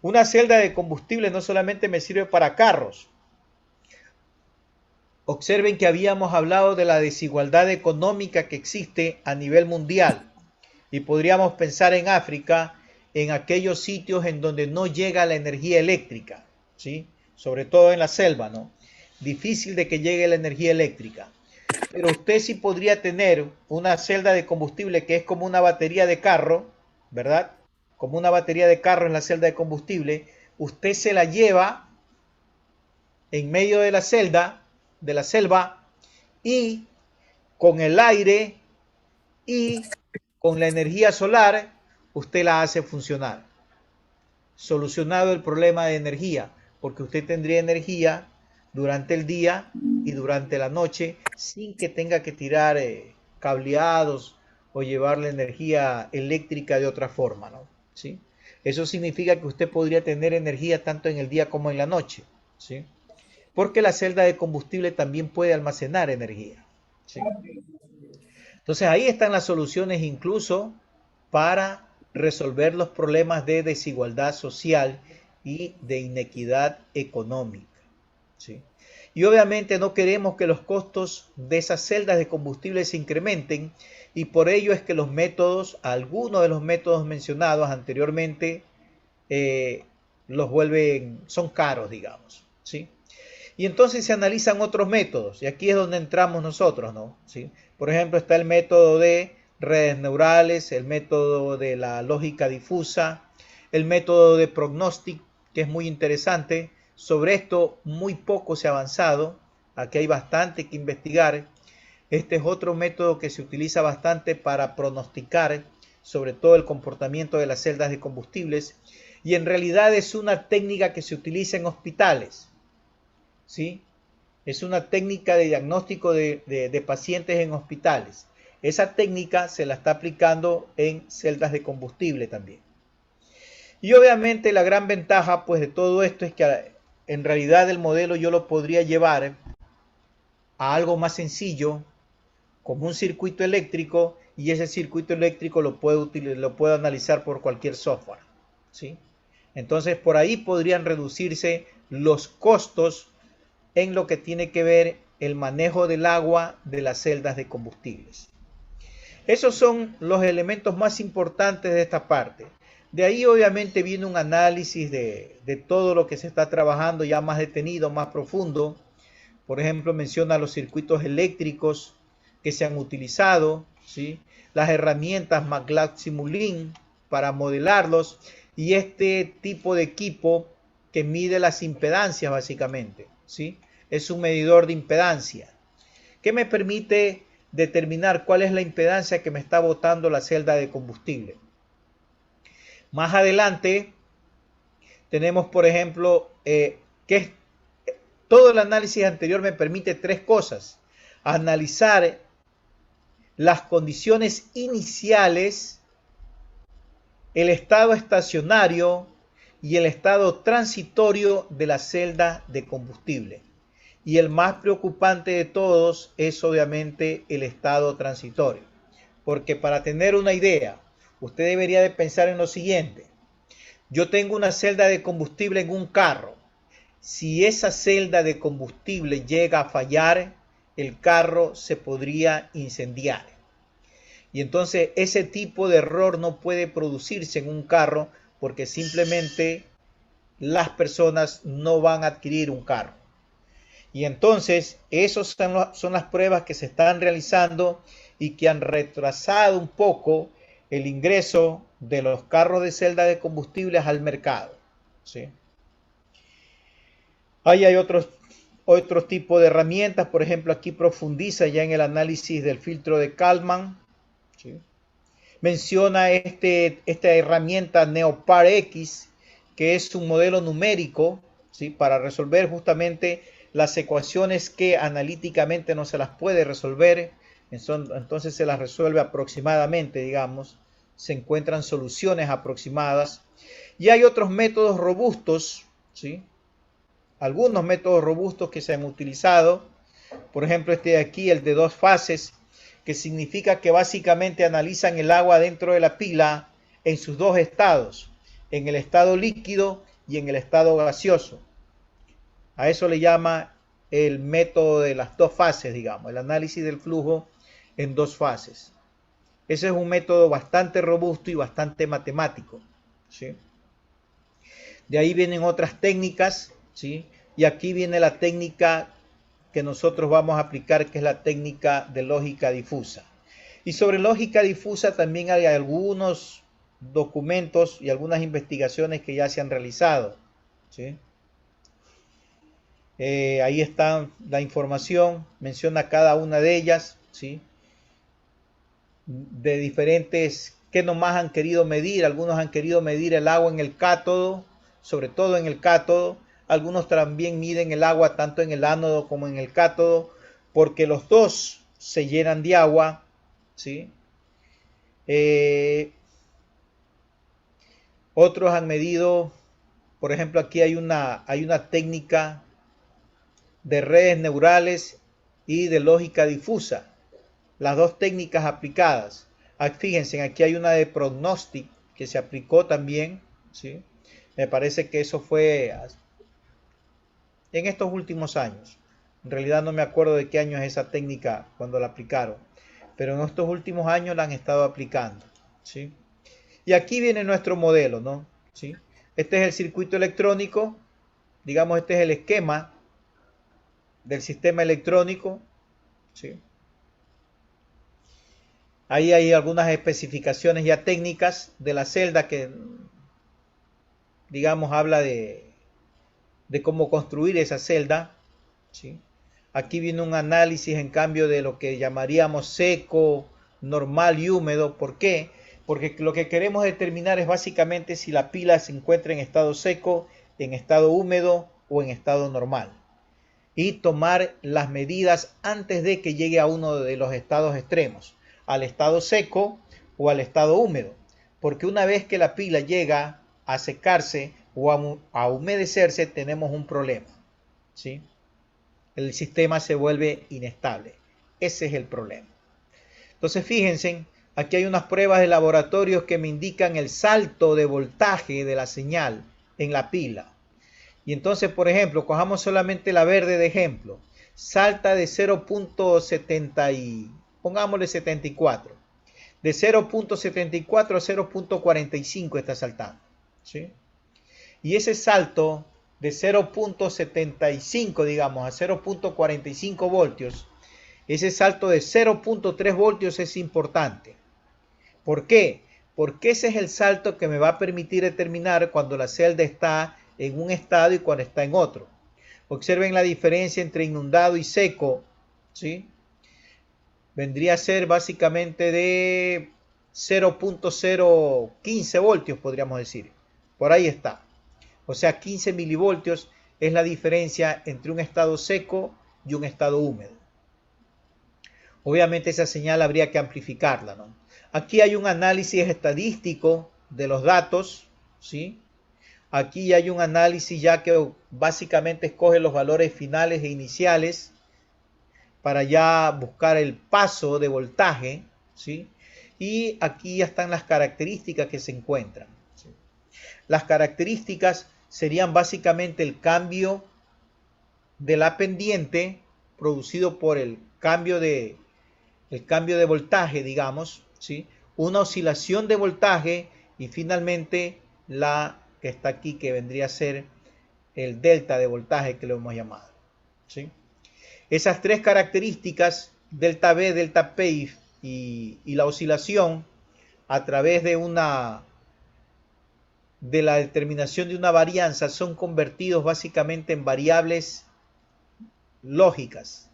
Una celda de combustible no solamente me sirve para carros. Observen que habíamos hablado de la desigualdad económica que existe a nivel mundial y podríamos pensar en África, en aquellos sitios en donde no llega la energía eléctrica, ¿sí? Sobre todo en la selva, ¿no? Difícil de que llegue la energía eléctrica. Pero usted sí podría tener una celda de combustible que es como una batería de carro, ¿verdad? Como una batería de carro en la celda de combustible. Usted se la lleva en medio de la selva, y con el aire y con la energía solar usted la hace funcionar. Solucionado el problema de energía, porque usted tendría energía durante el día y durante la noche sin que tenga que tirar cableados o llevar la energía eléctrica de otra forma, ¿no? ¿Sí? Eso significa que usted podría tener energía tanto en el día como en la noche, ¿sí? Porque la celda de combustible también puede almacenar energía, ¿sí? Entonces ahí están las soluciones incluso para resolver los problemas de desigualdad social y de inequidad económica, ¿sí? Y obviamente no queremos que los costos de esas celdas de combustible se incrementen, y por ello es que algunos de los métodos mencionados anteriormente son caros, digamos, ¿sí? Y entonces se analizan otros métodos, y aquí es donde entramos nosotros, ¿no? ¿Sí? Por ejemplo, está el método de redes neurales, el método de la lógica difusa, el método de pronóstico, que es muy interesante. Sobre esto muy poco se ha avanzado, aquí hay bastante que investigar. Este es otro método que se utiliza bastante para pronosticar sobre todo el comportamiento de las celdas de combustibles, y en realidad es una técnica que se utiliza en hospitales, ¿sí? Es una técnica de diagnóstico de pacientes en hospitales. Esa técnica se la está aplicando en celdas de combustible también. Y obviamente la gran ventaja pues de todo esto es que en realidad el modelo yo lo podría llevar a algo más sencillo, como un circuito eléctrico, y ese circuito eléctrico lo puedo analizar por cualquier software, ¿sí? Entonces por ahí podrían reducirse los costos en lo que tiene que ver el manejo del agua de las celdas de combustibles. Esos son los elementos más importantes de esta parte. De ahí obviamente viene un análisis de todo lo que se está trabajando ya más detenido, más profundo. Por ejemplo, menciona los circuitos eléctricos que se han utilizado, ¿sí? Las herramientas MATLAB Simulink para modelarlos y este tipo de equipo que mide las impedancias básicamente, ¿sí? Es un medidor de impedancia que me permite determinar cuál es la impedancia que me está botando la celda de combustible. Más adelante tenemos, por ejemplo, todo el análisis anterior me permite tres cosas: analizar las condiciones iniciales, el estado estacionario y el estado transitorio de la celda de combustible. Y el más preocupante de todos es obviamente el estado transitorio. Porque para tener una idea, usted debería de pensar en lo siguiente. Yo tengo una celda de combustible en un carro. Si esa celda de combustible llega a fallar, el carro se podría incendiar. Y entonces ese tipo de error no puede producirse en un carro porque simplemente las personas no van a adquirir un carro. Y entonces esas son las pruebas que se están realizando y que han retrasado un poco el ingreso de los carros de celda de combustibles al mercado, ¿sí? Ahí hay otro tipo de herramientas. Por ejemplo, aquí profundiza ya en el análisis del filtro de Kalman, ¿sí? Menciona esta herramienta NeoPar X, que es un modelo numérico, ¿sí? Para resolver justamente las ecuaciones que analíticamente no se las puede resolver. Entonces se las resuelve aproximadamente, digamos. Se encuentran soluciones aproximadas. Y hay otros métodos robustos, ¿sí? Algunos métodos robustos que se han utilizado. Por ejemplo, este de aquí, el de 2 fases, que significa que básicamente analizan el agua dentro de la pila en sus 2 estados, en el estado líquido y en el estado gaseoso. A eso le llama el método de las 2 fases, digamos, el análisis del flujo en 2 fases. Ese es un método bastante robusto y bastante matemático, ¿sí? De ahí vienen otras técnicas, ¿sí? Y aquí viene la técnica que nosotros vamos a aplicar, que es la técnica de lógica difusa. Y sobre lógica difusa también hay algunos documentos y algunas investigaciones que ya se han realizado, ¿sí? Ahí está la información, menciona cada una de ellas, ¿sí? De diferentes, que nomás han querido medir. Algunos han querido medir el agua en el cátodo, sobre todo en el cátodo. Algunos también miden el agua tanto en el ánodo como en el cátodo, porque los dos se llenan de agua, ¿sí? Otros han medido, por ejemplo, aquí hay una técnica de redes neurales y de lógica difusa. Las dos técnicas aplicadas. Fíjense, aquí hay una de Prognostic que se aplicó también, ¿sí? Me parece que eso fue en estos últimos años. En realidad no me acuerdo de qué año es esa técnica cuando la aplicaron, pero en estos últimos años la han estado aplicando, ¿sí? Y aquí viene nuestro modelo, ¿no? ¿Sí? Este es el circuito electrónico, digamos, este es el esquema del sistema electrónico, ¿sí? Ahí hay algunas especificaciones ya técnicas de la celda que, digamos, habla de cómo construir esa celda, ¿sí? Aquí viene un análisis, en cambio, de lo que llamaríamos seco, normal y húmedo. ¿Por qué? Porque lo que queremos determinar es básicamente si la pila se encuentra en estado seco, en estado húmedo o en estado normal. Y tomar las medidas antes de que llegue a uno de los estados extremos, al estado seco o al estado húmedo. Porque una vez que la pila llega a secarse o a humedecerse, tenemos un problema, ¿sí? El sistema se vuelve inestable. Ese es el problema, Entonces fíjense, aquí hay unas pruebas de laboratorios que me indican el salto de voltaje de la señal en la pila. Y entonces, por ejemplo, cojamos solamente la verde de ejemplo. Salta de 0.70 y pongámosle 74. De 0.74 a 0.45 está saltando, ¿sí? Y ese salto de 0.75, digamos, a 0.45 voltios, ese salto de 0.3 voltios es importante. ¿Por qué? Porque ese es el salto que me va a permitir determinar cuando la celda está en un estado y cuando está en otro. Observen la diferencia entre inundado y seco, ¿sí? Vendría a ser básicamente de 0.015 voltios, podríamos decir. Por ahí está. O sea, 15 milivoltios es la diferencia entre un estado seco y un estado húmedo. Obviamente esa señal habría que amplificarla, ¿no? Aquí hay un análisis estadístico de los datos, ¿sí? Aquí hay un análisis ya que básicamente escoge los valores finales e iniciales para ya buscar el paso de voltaje, ¿sí? Y aquí ya están las características que se encuentran, ¿sí? Las características serían básicamente el cambio de la pendiente producido por el cambio de voltaje, digamos, ¿sí? Una oscilación de voltaje y finalmente la que está aquí, que vendría a ser el delta de voltaje que lo hemos llamado, ¿sí? Esas tres características, delta V, delta P y la oscilación, a través de la determinación de una varianza, son convertidos básicamente en variables lógicas.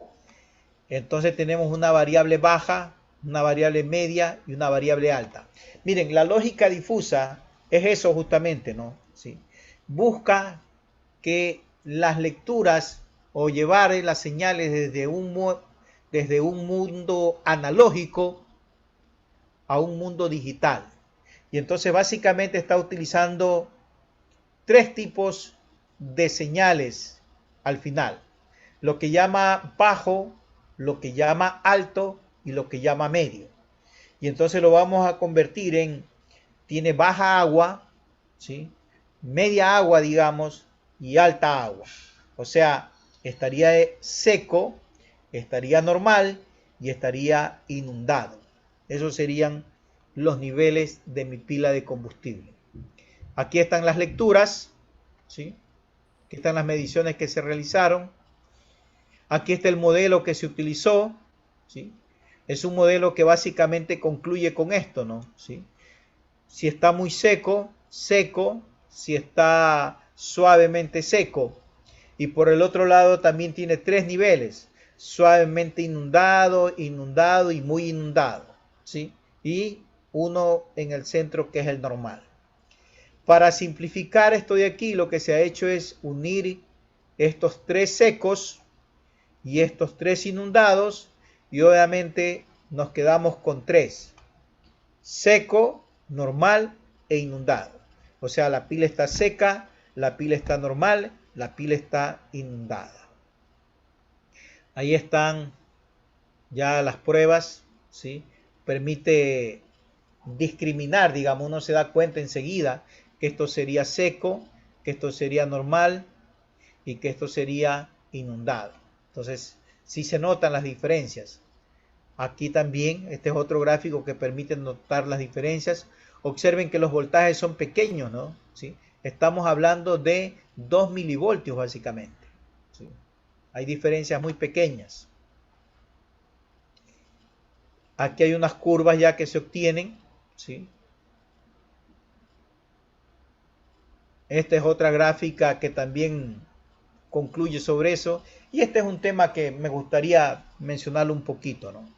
Entonces tenemos una variable baja, una variable media y una variable alta. Miren, la lógica difusa es eso justamente, ¿no? ¿Sí? Busca que las lecturas o llevar las señales desde un mundo analógico a un mundo digital. Y entonces básicamente está utilizando tres tipos de señales al final. Lo que llama bajo, lo que llama alto y lo que llama medio. Y entonces lo vamos a convertir en, tiene baja agua, ¿sí? Media agua, digamos, y alta agua. O sea, estaría seco, estaría normal y estaría inundado. Esos serían los niveles de mi pila de combustible. Aquí están las lecturas, ¿sí? Aquí están las mediciones que se realizaron. Aquí está el modelo que se utilizó, ¿sí? Es un modelo que básicamente concluye con esto, ¿no? ¿Sí? Si está muy seco, seco. Si está suavemente seco. Y por el otro lado también tiene tres niveles: suavemente inundado, inundado y muy inundado, ¿sí? Y uno en el centro que es el normal. Para simplificar esto de aquí, lo que se ha hecho es unir estos tres secos y estos tres inundados, y obviamente nos quedamos con tres: seco, normal e inundado. O sea, la pila está seca, la pila está normal, la pila está inundada. Ahí están ya las pruebas, ¿sí? Permite discriminar, digamos, uno se da cuenta enseguida que esto sería seco, que esto sería normal y que esto sería inundado. Entonces, sí se notan las diferencias. Aquí también, este es otro gráfico que permite notar las diferencias. Observen que los voltajes son pequeños, ¿no? ¿Sí? Estamos hablando de 2 milivoltios básicamente, ¿sí? Hay diferencias muy pequeñas. Aquí hay unas curvas ya que se obtienen, ¿sí? Esta es otra gráfica que también concluye sobre eso. Y este es un tema que me gustaría mencionarlo un poquito, ¿no?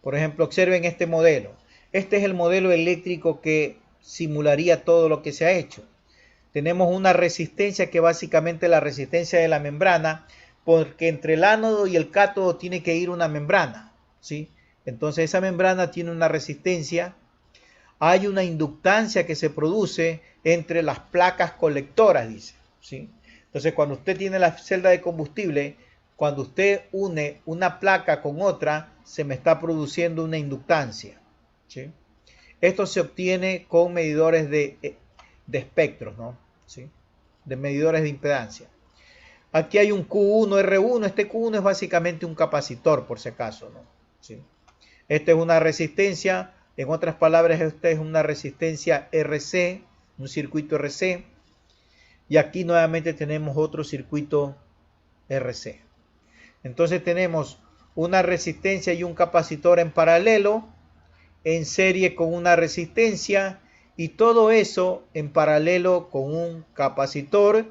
Por ejemplo, observen este modelo. Este es el modelo eléctrico que simularía todo lo que se ha hecho. Tenemos una resistencia que básicamente es la resistencia de la membrana, porque entre el ánodo y el cátodo tiene que ir una membrana, ¿sí? Entonces esa membrana tiene una resistencia. Hay una inductancia que se produce entre las placas colectoras, dice, ¿sí? Entonces cuando usted tiene la celda de combustible cuando usted une una placa con otra, se me está produciendo una inductancia, ¿sí? Esto se obtiene con medidores de espectros, ¿no? ¿Sí? De medidores de impedancia. Aquí hay un Q1, R1. Este Q1 es básicamente un capacitor, por si acaso, ¿no? ¿Sí? Esta es una resistencia. En otras palabras, esta es una resistencia RC, un circuito RC. Y aquí nuevamente tenemos otro circuito RC. Entonces tenemos una resistencia y un capacitor en paralelo, en serie con una resistencia, y todo eso en paralelo con un capacitor,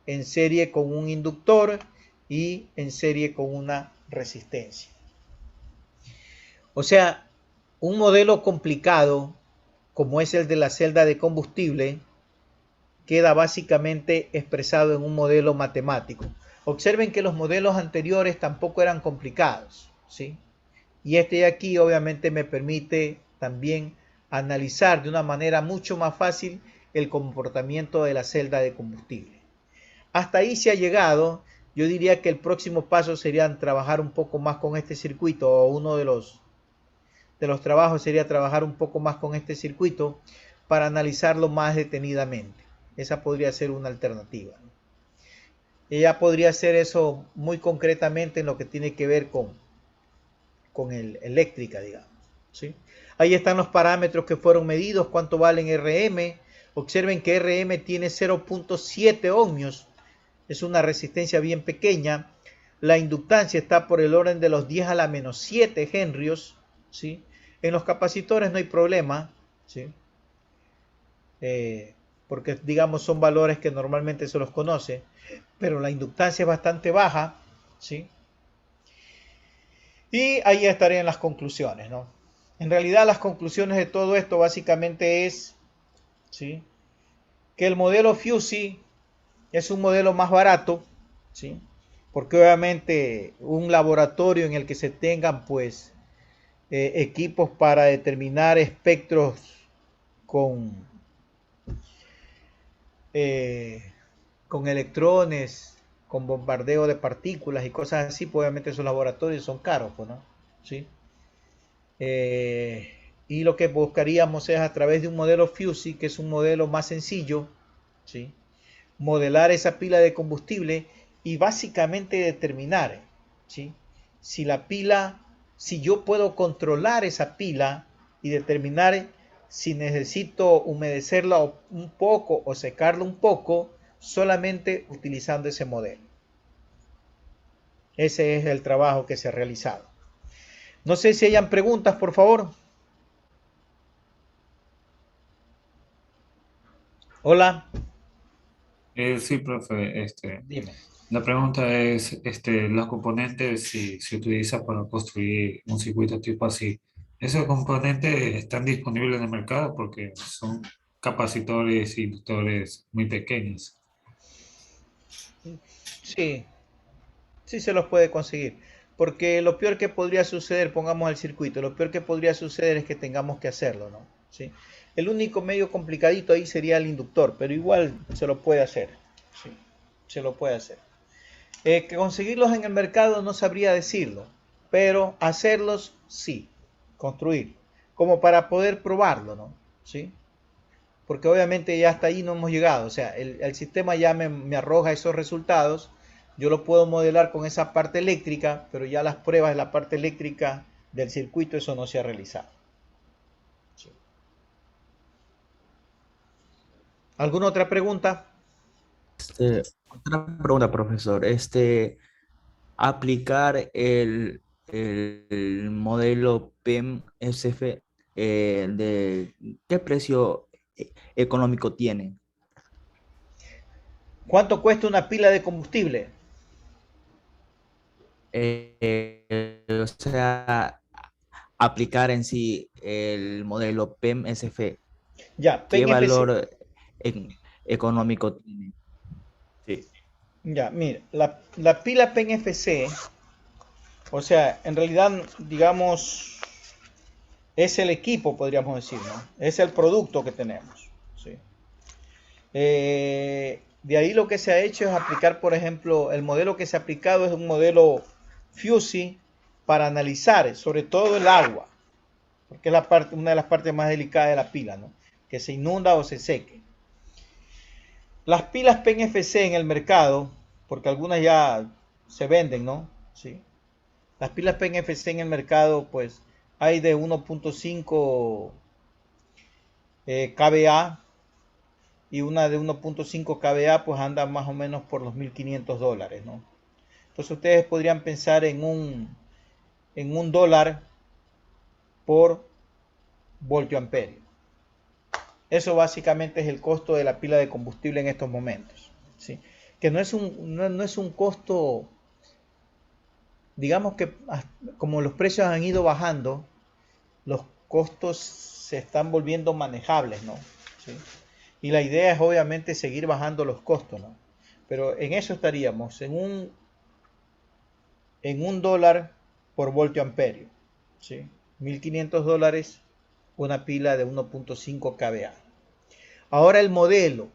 en serie con un inductor y en serie con una resistencia. O sea, un modelo complicado como es el de la celda de combustible queda básicamente expresado en un modelo matemático. Observen que los modelos anteriores tampoco eran complicados, ¿sí? Y este de aquí obviamente me permite también analizar de una manera mucho más fácil el comportamiento de la celda de combustible. Hasta ahí se ha llegado. Yo diría que el próximo paso sería trabajar un poco más con este circuito, o uno de los trabajos sería trabajar un poco más con este circuito para analizarlo más detenidamente. Esa podría ser una alternativa. Ella podría hacer eso muy concretamente en lo que tiene que ver con eléctrica, digamos, ¿sí? Ahí están los parámetros que fueron medidos, cuánto valen RM. Observen que RM tiene 0.7 ohmios, es una resistencia bien pequeña. La inductancia está por el orden de los 10 a la menos 7 henrios, ¿sí? En los capacitores no hay problema, ¿sí? Porque digamos son valores que normalmente se los conoce, pero la inductancia es bastante baja, ¿sí? Y ahí estarían las conclusiones, ¿no? En realidad las conclusiones de todo esto básicamente es, ¿sí?, que el modelo FUSI es un modelo más barato, ¿sí?, porque obviamente un laboratorio en el que se tengan pues equipos para determinar espectros con electrones, con bombardeo de partículas y cosas así, pues obviamente esos laboratorios son caros, pues, ¿no? ¿Sí? Y lo que buscaríamos es a través de un modelo FUSI, que es un modelo más sencillo, ¿sí?, modelar esa pila de combustible y básicamente determinar, ¿sí?, si la pila, si yo puedo controlar esa pila y determinar si necesito humedecerla un poco o secarla un poco, solamente utilizando ese modelo. Ese es el trabajo que se ha realizado. No sé si hayan preguntas, por favor. Hola. Sí, profe, Dime. la pregunta es, los componentes, si se utiliza para construir un circuito tipo así, ¿esos componentes están disponibles en el mercado? Porque son capacitores y inductores muy pequeños. Sí, sí se los puede conseguir. Porque lo peor que podría suceder, pongamos el circuito, lo peor que podría suceder es que tengamos que hacerlo, ¿no? ¿Sí? El único medio complicadito ahí sería el inductor, pero igual se lo puede hacer. ¿Sí? Se lo puede hacer. Que conseguirlos en el mercado no sabría decirlo, pero hacerlos sí, construir, como para poder probarlo, ¿no? ¿Sí? Porque obviamente ya hasta ahí no hemos llegado, o sea, el sistema ya me arroja esos resultados, yo lo puedo modelar con esa parte eléctrica, pero ya las pruebas de la parte eléctrica del circuito, eso no se ha realizado. ¿Sí? ¿Alguna otra pregunta? Otra pregunta, profesor. Aplicar el modelo PEM-SF, ¿de qué precio económico tiene? ¿Cuánto cuesta una pila de combustible? O sea, aplicar en sí el modelo PEM-SF, Ya, ¿qué PEN-FC. valor económico tiene? Sí. Ya, mire, la pila PEN-FC, o sea, en realidad, digamos, es el equipo, podríamos decir, ¿no? Es el producto que tenemos, ¿sí? De ahí lo que se ha hecho es aplicar, por ejemplo, el modelo que se ha aplicado es un modelo FUSI para analizar sobre todo el agua, porque es una de las partes más delicadas de la pila, ¿no? Que se inunda o se seque. Las pilas PEN-FC en el mercado, porque algunas ya se venden, ¿no? Sí. Las pilas PEN-FC en el mercado, pues hay de 1.5 kVA y una de 1.5 kVA, pues anda más o menos por los $1.500, ¿no? Entonces ustedes podrían pensar en un dólar por voltio amperio. Eso básicamente es el costo de la pila de combustible en estos momentos, ¿sí? Que no es un costo, digamos que como los precios han ido bajando, los costos se están volviendo manejables, ¿no? ¿Sí? Y la idea es obviamente seguir bajando los costos, ¿no? Pero en eso estaríamos, en un dólar por voltio amperio, ¿sí? $1.500, una pila de 1.5 kVA. Ahora el modelo.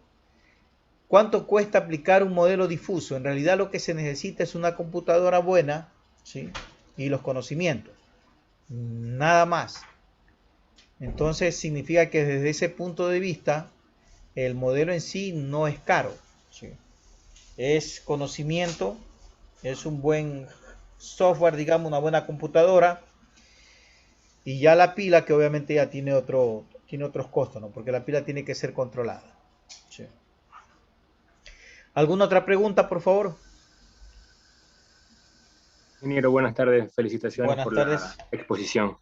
¿Cuánto cuesta aplicar un modelo difuso? En realidad lo que se necesita es una computadora buena, ¿sí? Y los conocimientos. Nada más. Entonces significa que desde ese punto de vista, el modelo en sí no es caro, ¿sí? Es conocimiento, es un buen software, digamos, una buena computadora, y ya la pila, que obviamente ya tiene otros costos, ¿no? Porque la pila tiene que ser controlada, ¿sí? ¿Alguna otra pregunta, por favor? Ingeniero, buenas tardes. Felicitaciones Buenas por tardes. la exposición.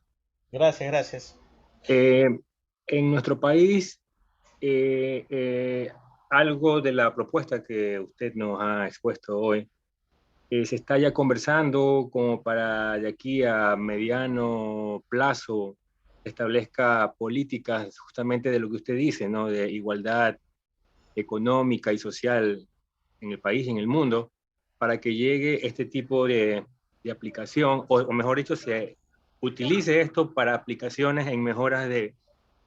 Gracias, gracias. En nuestro país, algo de la propuesta que usted nos ha expuesto hoy, se está ya conversando como para de aquí a mediano plazo establezca políticas justamente de lo que usted dice, ¿no? De igualdad económica y social en el país y en el mundo, para que llegue este tipo de aplicación, o mejor dicho, se utilice esto para aplicaciones en mejoras de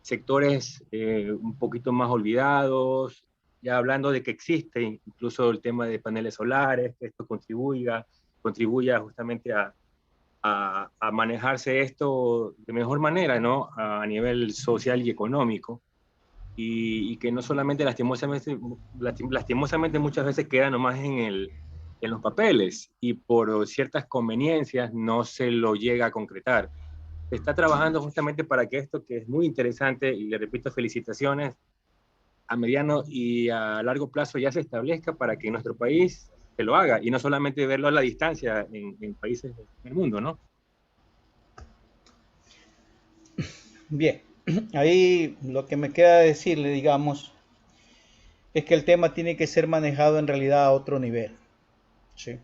sectores un poquito más olvidados, ya hablando de que existe incluso el tema de paneles solares, que esto contribuya justamente a manejarse esto de mejor manera, ¿no? A nivel social y económico. Y que no solamente lastimosamente muchas veces queda nomás en los papeles y por ciertas conveniencias no se lo llega a concretar. Se está trabajando justamente para que esto, que es muy interesante, y le repito, felicitaciones, a mediano y a largo plazo ya se establezca para que nuestro país se lo haga y no solamente verlo a la distancia en países del mundo, ¿no? Bien, ahí lo que me queda decirle, digamos, es que el tema tiene que ser manejado en realidad a otro nivel, ¿sí?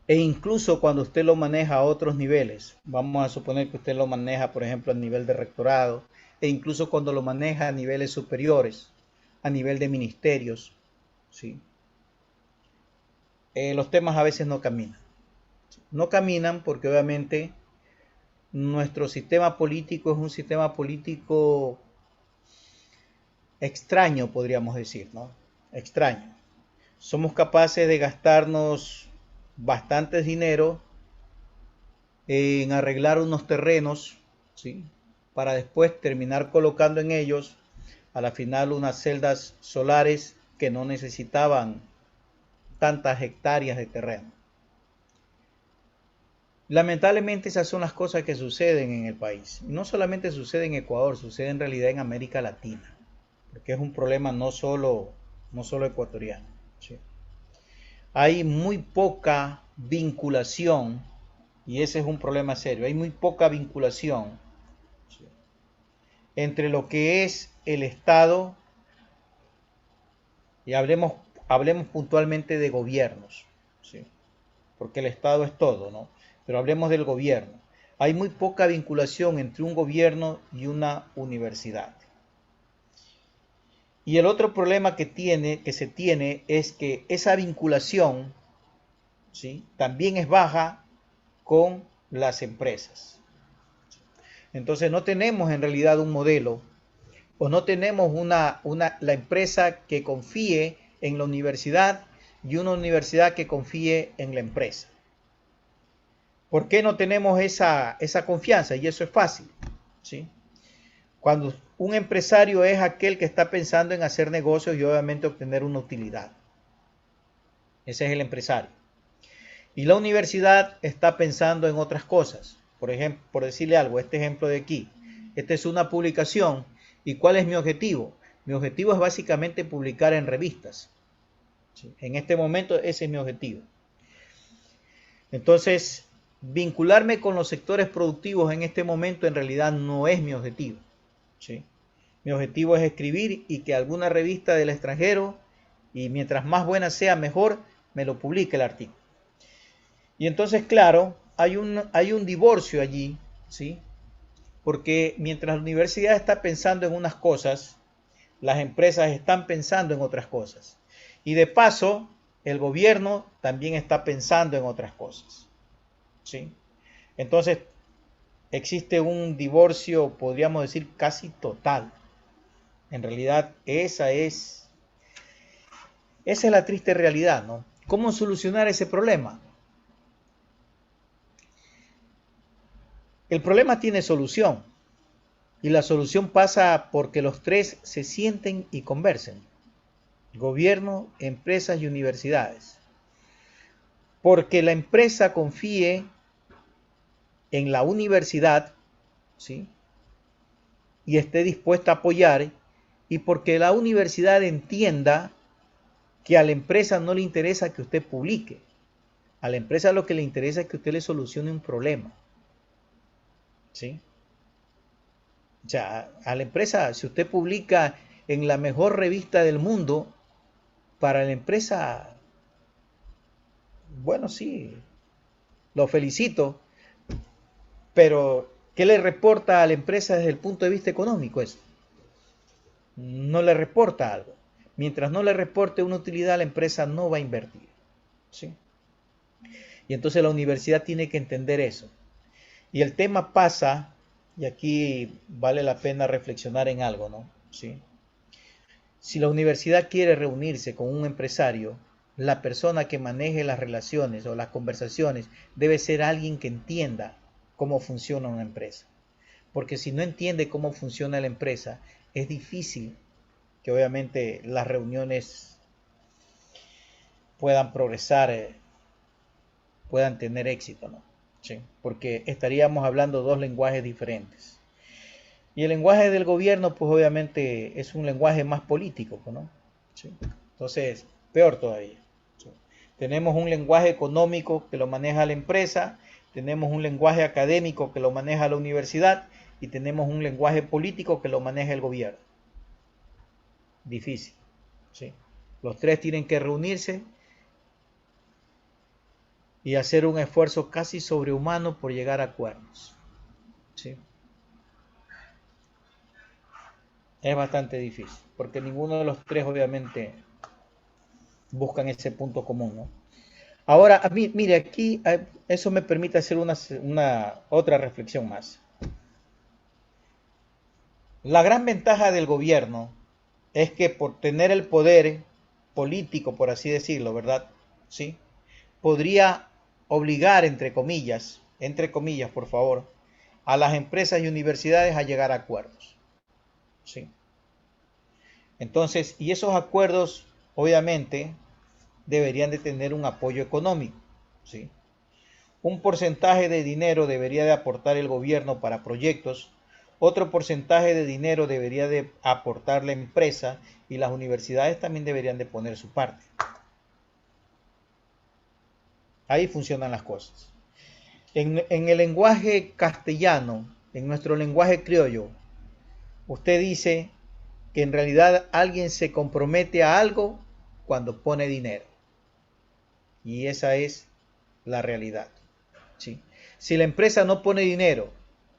E incluso cuando usted lo maneja a otros niveles, vamos a suponer que usted lo maneja, por ejemplo, a nivel de rectorado, e incluso cuando lo maneja a niveles superiores, a nivel de ministerios, ¿sí? Los temas a veces no caminan. No caminan porque obviamente nuestro sistema político es un sistema político extraño, podríamos decir, ¿no? Extraño. Somos capaces de gastarnos bastante dinero en arreglar unos terrenos, ¿sí? Para después terminar colocando en ellos a la final unas celdas solares que no necesitaban tantas hectáreas de terreno. Lamentablemente esas son las cosas que suceden en el país. No solamente sucede en Ecuador, sucede en realidad en América Latina, porque es un problema no solo ecuatoriano, ¿sí? Hay muy poca vinculación, y ese es un problema serio, hay muy poca vinculación, ¿sí?, entre lo que es el Estado, y hablemos puntualmente de gobiernos, ¿sí?, porque el Estado es todo, ¿no? Pero hablemos del gobierno. Hay muy poca vinculación entre un gobierno y una universidad. Y el otro problema que se tiene es que esa vinculación, ¿sí?, también es baja con las empresas. Entonces no tenemos en realidad un modelo, o no tenemos la empresa que confíe en la universidad y una universidad que confíe en la empresa. ¿Por qué no tenemos esa confianza? Y eso es fácil, ¿sí? Cuando un empresario es aquel que está pensando en hacer negocios y obviamente obtener una utilidad. Ese es el empresario. Y la universidad está pensando en otras cosas. Por ejemplo, por decirle algo, este ejemplo de aquí. Esta es una publicación. ¿Y cuál es mi objetivo? Mi objetivo es básicamente publicar en revistas. ¿Sí? En este momento ese es mi objetivo. Entonces, vincularme con los sectores productivos en este momento en realidad no es mi objetivo. ¿Sí? Mi objetivo es escribir y que alguna revista del extranjero, y mientras más buena sea mejor, me lo publique el artículo. Y entonces, claro, hay un divorcio allí, ¿sí? Porque mientras la universidad está pensando en unas cosas, las empresas están pensando en otras cosas. Y de paso, el gobierno también está pensando en otras cosas, ¿sí? Entonces, existe un divorcio, podríamos decir, casi total. En realidad, esa es la triste realidad, ¿no? ¿Cómo solucionar ese problema? El problema tiene solución. Y la solución pasa porque los tres se sienten y conversen. Gobierno, empresas y universidades. Porque la empresa confíe en la universidad, ¿sí? Y esté dispuesta a apoyar, y porque la universidad entienda que a la empresa no le interesa que usted publique. A la empresa lo que le interesa es que usted le solucione un problema. ¿Sí? O sea, a la empresa, si usted publica en la mejor revista del mundo, para la empresa, bueno, sí, lo felicito, pero ¿qué le reporta a la empresa desde el punto de vista económico eso? No le reporta algo. Mientras no le reporte una utilidad, la empresa no va a invertir. ¿Sí? Y entonces la universidad tiene que entender eso. Y el tema pasa, y aquí vale la pena reflexionar en algo, ¿no? ¿Sí? Si la universidad quiere reunirse con un empresario, la persona que maneje las relaciones o las conversaciones debe ser alguien que entienda cómo funciona una empresa. Porque si no entiende cómo funciona la empresa, es difícil que obviamente las reuniones puedan progresar, puedan tener éxito, ¿no? ¿Sí? Porque estaríamos hablando dos lenguajes diferentes. Y el lenguaje del gobierno, pues obviamente es un lenguaje más político, ¿no? ¿Sí? Entonces, peor todavía. ¿Sí? Tenemos un lenguaje económico que lo maneja la empresa, tenemos un lenguaje académico que lo maneja la universidad y tenemos un lenguaje político que lo maneja el gobierno. Difícil. ¿Sí? Los tres tienen que reunirse y hacer un esfuerzo casi sobrehumano por llegar a acuerdos. ¿Sí? Es bastante difícil, porque ninguno de los tres obviamente buscan ese punto común, ¿no? Ahora, mire, aquí eso me permite hacer una otra reflexión más. La gran ventaja del gobierno es que por tener el poder político, por así decirlo, ¿verdad? ¿Sí? Podría obligar, entre comillas, por favor, a las empresas y universidades a llegar a acuerdos. ¿Sí? Entonces, y esos acuerdos, obviamente, deberían de tener un apoyo económico. ¿Sí? Un porcentaje de dinero debería de aportar el gobierno para proyectos, otro porcentaje de dinero debería de aportar la empresa y las universidades también deberían de poner su parte. Ahí funcionan las cosas. En el lenguaje castellano, en nuestro lenguaje criollo, usted dice que en realidad alguien se compromete a algo cuando pone dinero. Y esa es la realidad. ¿Sí? Si la empresa no pone dinero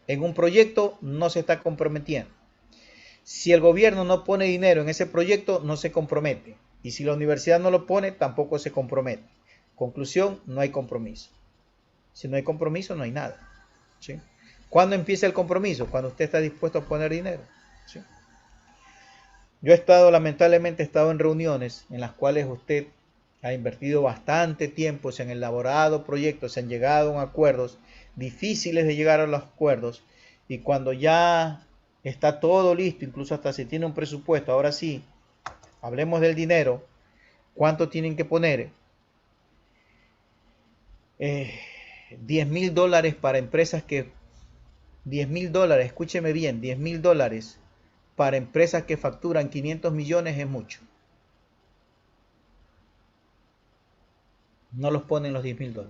en un proyecto, no se está comprometiendo. Si el gobierno no pone dinero en ese proyecto, no se compromete. Y si la universidad no lo pone, tampoco se compromete. Conclusión, no hay compromiso. Si no hay compromiso, no hay nada. ¿Sí? ¿Cuándo empieza el compromiso? Cuando usted está dispuesto a poner dinero. ¿Sí? Yo he estado, lamentablemente, he estado en reuniones en las cuales usted ha invertido bastante tiempo, se han elaborado proyectos, se han llegado a acuerdos difíciles de llegar a los acuerdos, y cuando ya está todo listo, incluso hasta se tiene un presupuesto, ahora sí, hablemos del dinero, ¿cuánto tienen que poner? $10.000 para empresas que, $10.000, escúcheme bien, $10.000 para empresas que facturan 500 millones es mucho. No los ponen los $10.000.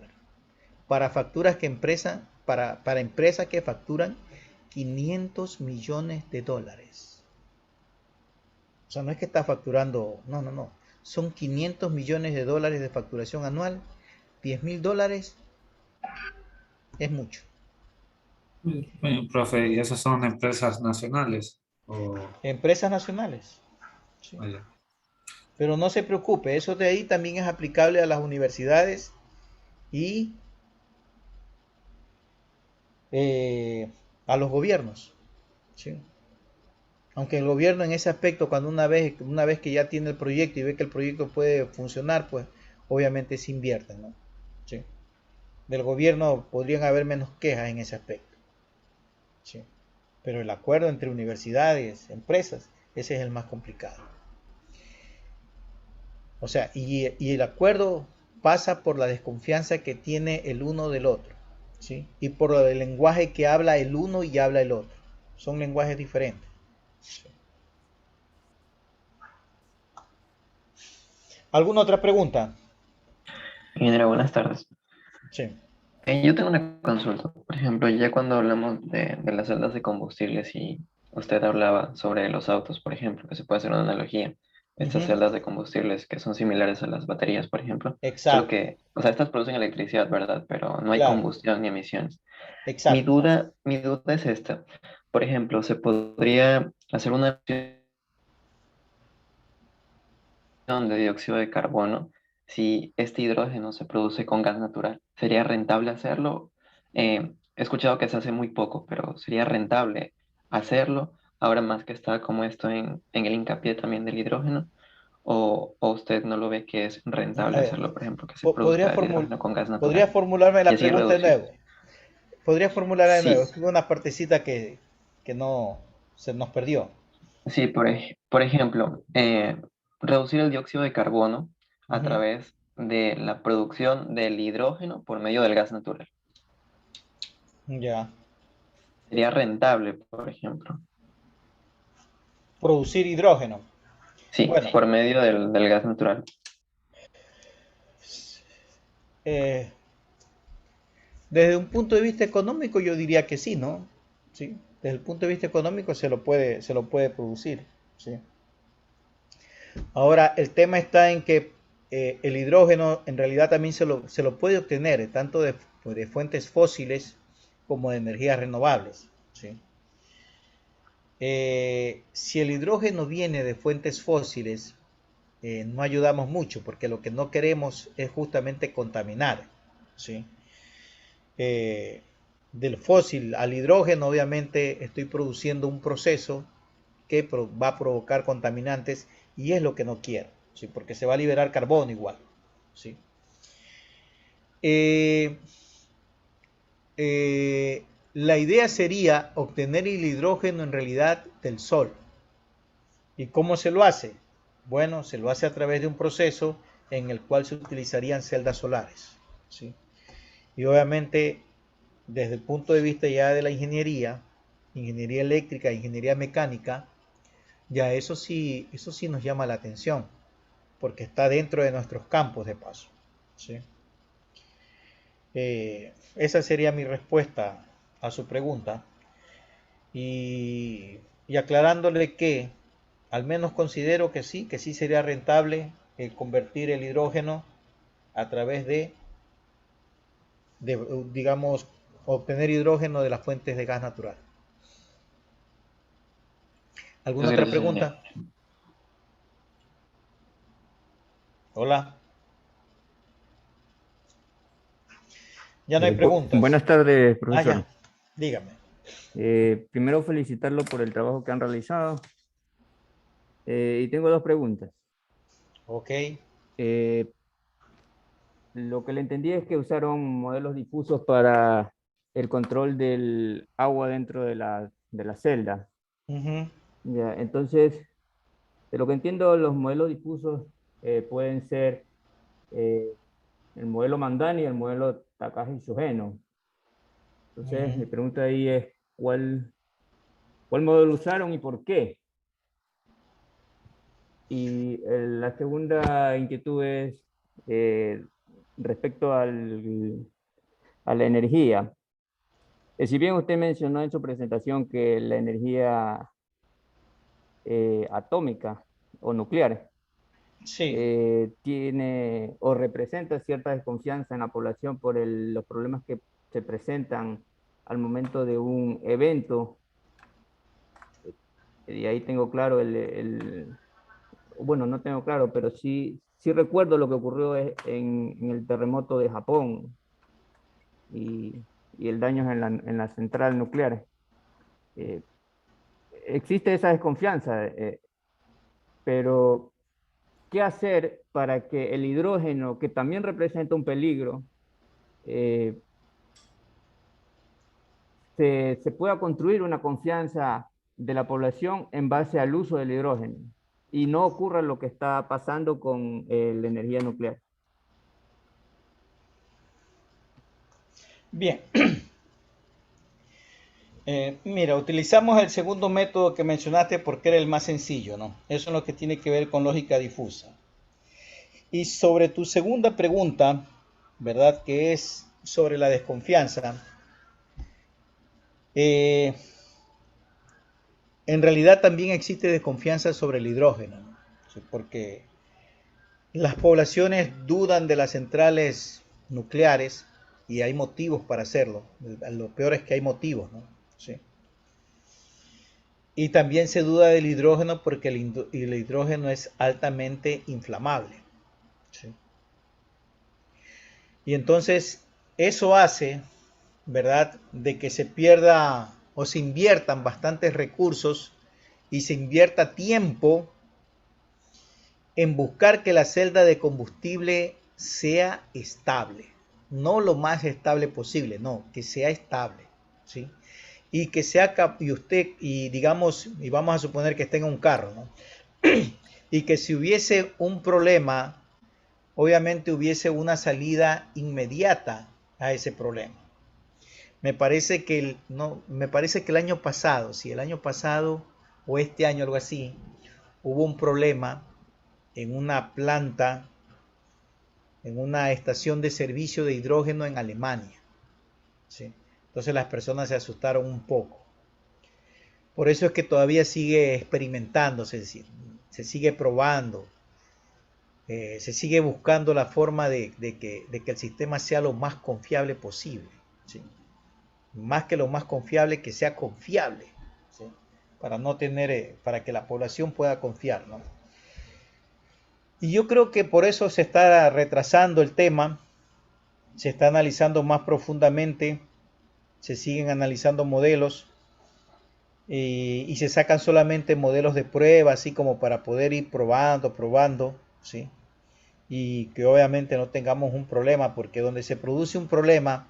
Para facturas que para empresas que facturan 500 millones de dólares. O sea, no es que está facturando, no. Son 500 millones de dólares de facturación anual. $10.000 es mucho. Profe, ¿y esas son empresas nacionales? Empresas nacionales. Sí. Vaya. Pero no se preocupe, eso de ahí también es aplicable a las universidades y a los gobiernos. ¿Sí? Aunque el gobierno en ese aspecto, cuando una vez que ya tiene el proyecto y ve que el proyecto puede funcionar, pues obviamente se invierte, ¿no? ¿Sí? Del gobierno podrían haber menos quejas en ese aspecto. ¿Sí? Pero el acuerdo entre universidades, empresas, ese es el más complicado. O sea, y el acuerdo pasa por la desconfianza que tiene el uno del otro, ¿sí? Y por el lenguaje que habla el uno y habla el otro. Son lenguajes diferentes. ¿Sí? ¿Alguna otra pregunta? Ingeniero, buenas tardes. Sí. Yo tengo una consulta. Por ejemplo, ya cuando hablamos de las celdas de combustibles y usted hablaba sobre los autos, por ejemplo, que se puede hacer una analogía. Estas celdas de combustibles que son similares a las baterías, por ejemplo. Solo Exacto. que, o sea, estas producen electricidad, ¿verdad? Pero no hay Claro. combustión ni emisiones. Mi Exacto. duda es esta. Por ejemplo, ¿se podría hacer una de dióxido de carbono si este hidrógeno se produce con gas natural? ¿Sería rentable hacerlo? He escuchado que se hace muy poco, pero ¿sería rentable hacerlo? Ahora más que está como esto en el hincapié también del hidrógeno. ¿O usted no lo ve que es rentable A ver, hacerlo, por ejemplo, que se produzca el hidrógeno con gas natural formularme y la así pregunta de reducir? nuevo. Podría formularla de nuevo. Sí, Es que hubo una partecita que no se nos perdió. sí, por ejemplo, reducir el dióxido de carbono a Ujú. través de la producción del hidrógeno por medio del gas natural. Ya. Sería rentable, por ejemplo. Producir hidrógeno. Sí, Bueno, por medio del gas natural. eh, desde un punto de vista económico yo diría que sí, ¿no? Sí. Desde el punto de vista económico se lo puede producir. ¿Sí? Ahora, el tema está en que el hidrógeno en realidad también se lo puede obtener tanto de fuentes fósiles como de energías renovables. ¿Sí? Si el hidrógeno viene de fuentes fósiles, no ayudamos mucho porque lo que no queremos es justamente contaminar. ¿Sí? Del fósil al hidrógeno, obviamente estoy produciendo un proceso que va a provocar contaminantes y es lo que no quiero, ¿sí? Porque se va a liberar carbono igual. ¿Sí? La idea sería obtener el hidrógeno en realidad del sol. ¿Y cómo se lo hace? Bueno, se lo hace a través de un proceso en el cual se utilizarían celdas solares. ¿Sí? Y obviamente, desde el punto de vista ya de la ingeniería eléctrica, ingeniería mecánica, ya eso sí nos llama la atención, porque está dentro de nuestros campos de paso. ¿Sí? Esa sería mi respuesta a su pregunta. Y aclarándole que al menos considero que sí sería rentable convertir el hidrógeno a través digamos, obtener hidrógeno de las fuentes de gas natural. ¿Alguna Muchas otra gracias, pregunta? Hola. Ya no hay preguntas. Buenas tardes, Ah, profesor. ya. Dígame. Primero felicitarlo por el trabajo que han realizado. Y tengo dos preguntas. Ok. Lo que le entendí es que usaron modelos difusos para el control del agua dentro de la celda. Ujú. Ya, entonces, de lo que entiendo, los modelos difusos pueden ser eh, el modelo Mandani y el modelo Takahashi-Sugeno. Entonces, Ujú. mi pregunta ahí es, ¿cuál modelo usaron y por qué? Y la segunda inquietud es eh, respecto a la energía. Si bien usted mencionó en su presentación que la energía atómica o nuclear Sí. tiene o representa cierta desconfianza en la población por los problemas que se presentan al momento de un evento, y ahí tengo claro bueno, no tengo claro, pero sí recuerdo lo que ocurrió en el terremoto de Japón y, y el daño en la central nuclear. Eh, Existe esa desconfianza, pero ¿qué hacer para que el hidrógeno, que también representa un peligro, eh, se pueda construir una confianza de la población en base al uso del hidrógeno y no ocurra lo que está pasando con la energía nuclear? Bien. Mira, utilizamos el segundo método que mencionaste porque era el más sencillo, ¿no? Eso es lo que tiene que ver con lógica difusa. Y sobre tu segunda pregunta, ¿verdad? Que es sobre la desconfianza. En realidad también existe desconfianza sobre el hidrógeno, ¿no? Sí, porque las poblaciones dudan de las centrales nucleares y hay motivos para hacerlo. Lo peor es que hay motivos, ¿no? Sí. Y también se duda del hidrógeno porque el hidrógeno es altamente inflamable. ¿Sí? Y entonces eso hace, ¿verdad?, de que se pierda o se inviertan bastantes recursos y se invierta tiempo en buscar que la celda de combustible sea estable. No lo más estable posible, no, que sea estable. ¿Sí? Y que sea, y usted, y digamos, y vamos a suponer que esté en un carro, ¿no? Y que si hubiese un problema, obviamente hubiese una salida inmediata a ese problema. Me parece que el año pasado, si el año pasado o este año algo así, hubo un problema en una planta, en una estación de servicio de hidrógeno en Alemania. ¿Sí? Entonces las personas se asustaron un poco. Por eso es que todavía sigue experimentándose, es decir, se sigue probando, se sigue buscando la forma de que el sistema sea lo más confiable posible. ¿Sí? Más que lo más confiable, que sea confiable, ¿sí? Para no tener, para que la población pueda confiar, ¿no? Y yo creo que por eso se está retrasando el tema, se está analizando más profundamente, se siguen analizando modelos. Y se sacan solamente modelos de prueba, así como para poder ir probando, ¿sí? Y que obviamente no tengamos un problema, porque donde se produce un problema,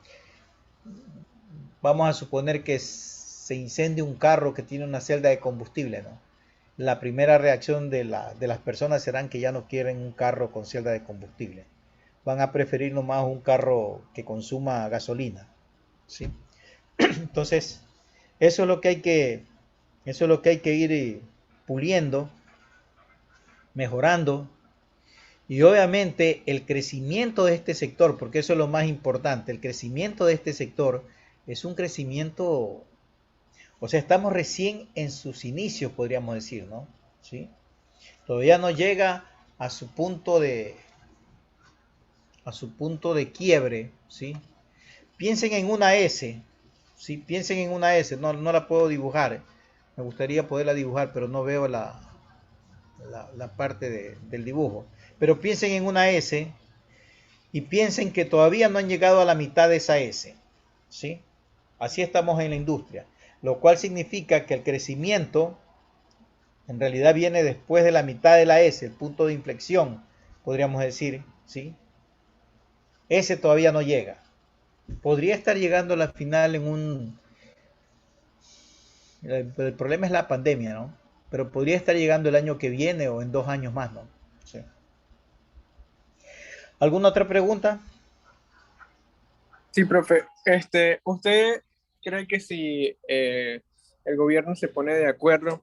vamos a suponer que se incendie un carro que tiene una celda de combustible, ¿no? La primera reacción de las personas serán que ya no quieren un carro con celda de combustible. Van a preferir nomás un carro que consuma gasolina, ¿sí? Entonces, eso es lo que hay que ir puliendo, mejorando, y obviamente el crecimiento de este sector, porque eso es lo más importante, el crecimiento de este sector es un crecimiento, o sea, estamos recién en sus inicios, podríamos decir, ¿no? ¿Sí? Todavía no llega a su punto de quiebre, ¿sí? Piensen en una S, ¿sí? Piensen en una S, no la puedo dibujar, me gustaría poderla dibujar, pero no veo la parte del dibujo. Pero piensen en una S y piensen que todavía no han llegado a la mitad de esa S, ¿sí? Así estamos en la industria, lo cual significa que el crecimiento En realidad viene después de la mitad de la S, el punto de inflexión, podríamos decir, ¿sí? Ese todavía no llega. Podría estar llegando a la final en un... El problema es la pandemia, ¿no? Pero podría estar llegando el año que viene o en 2 años más, ¿no? Sí. ¿Alguna otra pregunta? Sí, profe. ¿Usted cree que si el gobierno se pone de acuerdo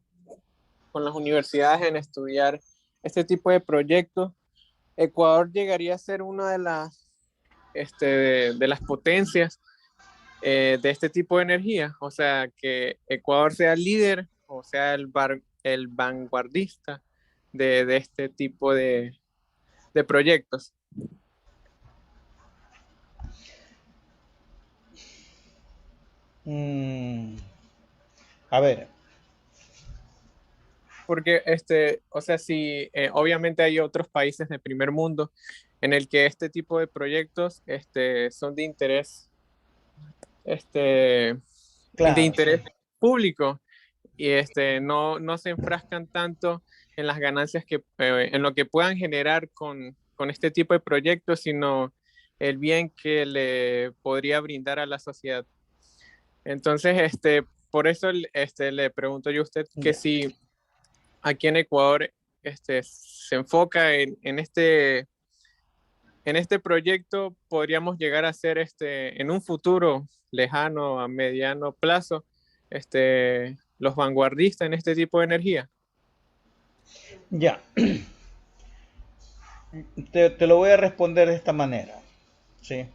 con las universidades en estudiar este tipo de proyectos, Ecuador llegaría a ser una de las potencias de este tipo de energía? O sea, que Ecuador sea el líder o sea el vanguardista de este tipo de proyectos. A ver. Porque, o sea, si obviamente hay otros países del primer mundo en el que este tipo de proyectos son de interés, Claro, de interés sí. público y no se enfrascan tanto en las ganancias en lo que puedan generar con este tipo de proyectos, sino el bien que le podría brindar a la sociedad. Entonces, por eso le pregunto yo a usted que si aquí en Ecuador se enfoca en este proyecto, podríamos llegar a ser en un futuro lejano, a mediano plazo, los vanguardistas en este tipo de energía. Ya. Te lo voy a responder de esta manera. ¿Sí?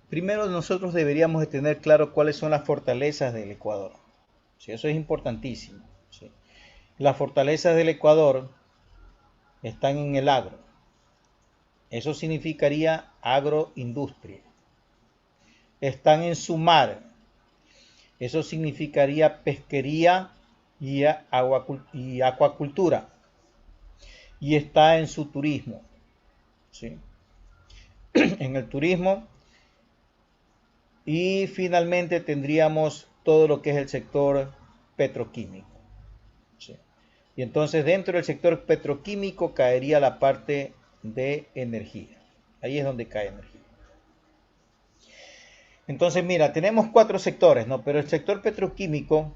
Primero nosotros deberíamos de tener claro cuáles son las fortalezas del Ecuador. ¿Sí? Eso es importantísimo. ¿Sí? Las fortalezas del Ecuador están en el agro. Eso significaría agroindustria. Están en su mar. Eso significaría pesquería y acuacultura. Y está en su turismo. ¿Sí? En el turismo. Y finalmente tendríamos todo lo que es el sector petroquímico. ¿Sí? Y entonces dentro del sector petroquímico caería la parte de energía. Ahí es donde cae energía. Entonces mira, tenemos 4 sectores, ¿no? Pero el sector petroquímico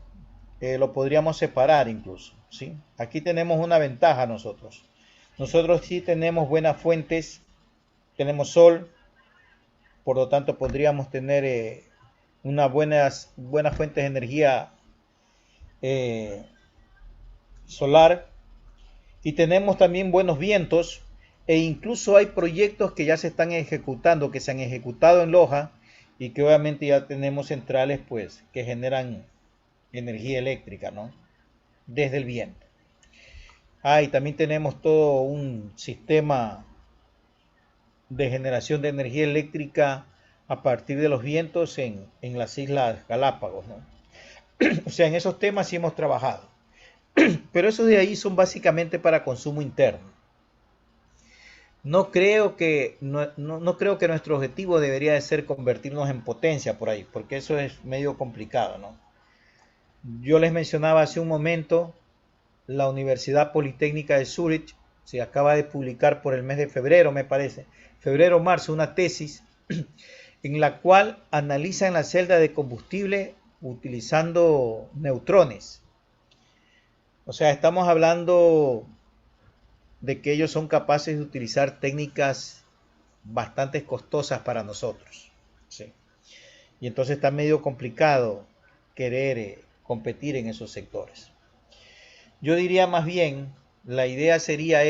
lo podríamos separar incluso, ¿sí? Aquí tenemos una ventaja nosotros. Nosotros sí tenemos buenas fuentes, tenemos sol, por lo tanto podríamos tener unas buenas fuentes de energía solar, y tenemos también buenos vientos, e incluso hay proyectos que ya se están ejecutando, que se han ejecutado en Loja, y que obviamente ya tenemos centrales pues que generan energía eléctrica, ¿no? Desde el viento. Y también tenemos todo un sistema de generación de energía eléctrica a partir de los vientos en las Islas Galápagos, ¿no? O sea, en esos temas sí hemos trabajado. Pero esos de ahí son básicamente para consumo interno. No creo que nuestro objetivo debería de ser convertirnos en potencia por ahí, porque eso es medio complicado, ¿no? Yo les mencionaba hace un momento, la Universidad Politécnica de Zúrich se acaba de publicar por el mes de febrero, me parece, febrero-marzo, una tesis en la cual analizan la celda de combustible utilizando neutrones. O sea, estamos hablando de que ellos son capaces de utilizar técnicas bastante costosas para nosotros. ¿Sí? Y entonces está medio complicado querer competir en esos sectores. Yo diría más bien, la idea sería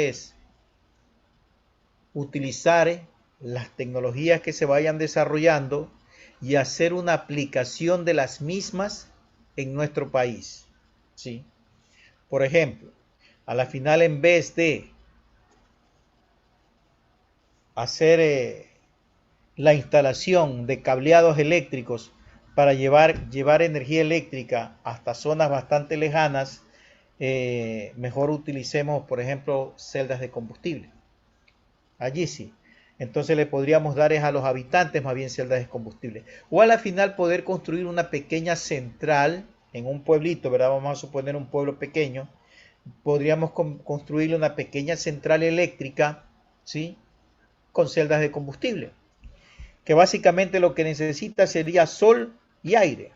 utilizar las tecnologías que se vayan desarrollando y hacer una aplicación de las mismas en nuestro país. ¿Sí? Por ejemplo, a la final, en vez de hacer la instalación de cableados eléctricos para llevar energía eléctrica hasta zonas bastante lejanas, mejor utilicemos, por ejemplo, celdas de combustible. Allí sí. Entonces le podríamos dar a los habitantes más bien celdas de combustible. O a la final poder construir una pequeña central en un pueblito, ¿verdad? Vamos a suponer un pueblo pequeño, podríamos construirle una pequeña central eléctrica, ¿sí? Con celdas de combustible, que básicamente lo que necesita sería sol y aire,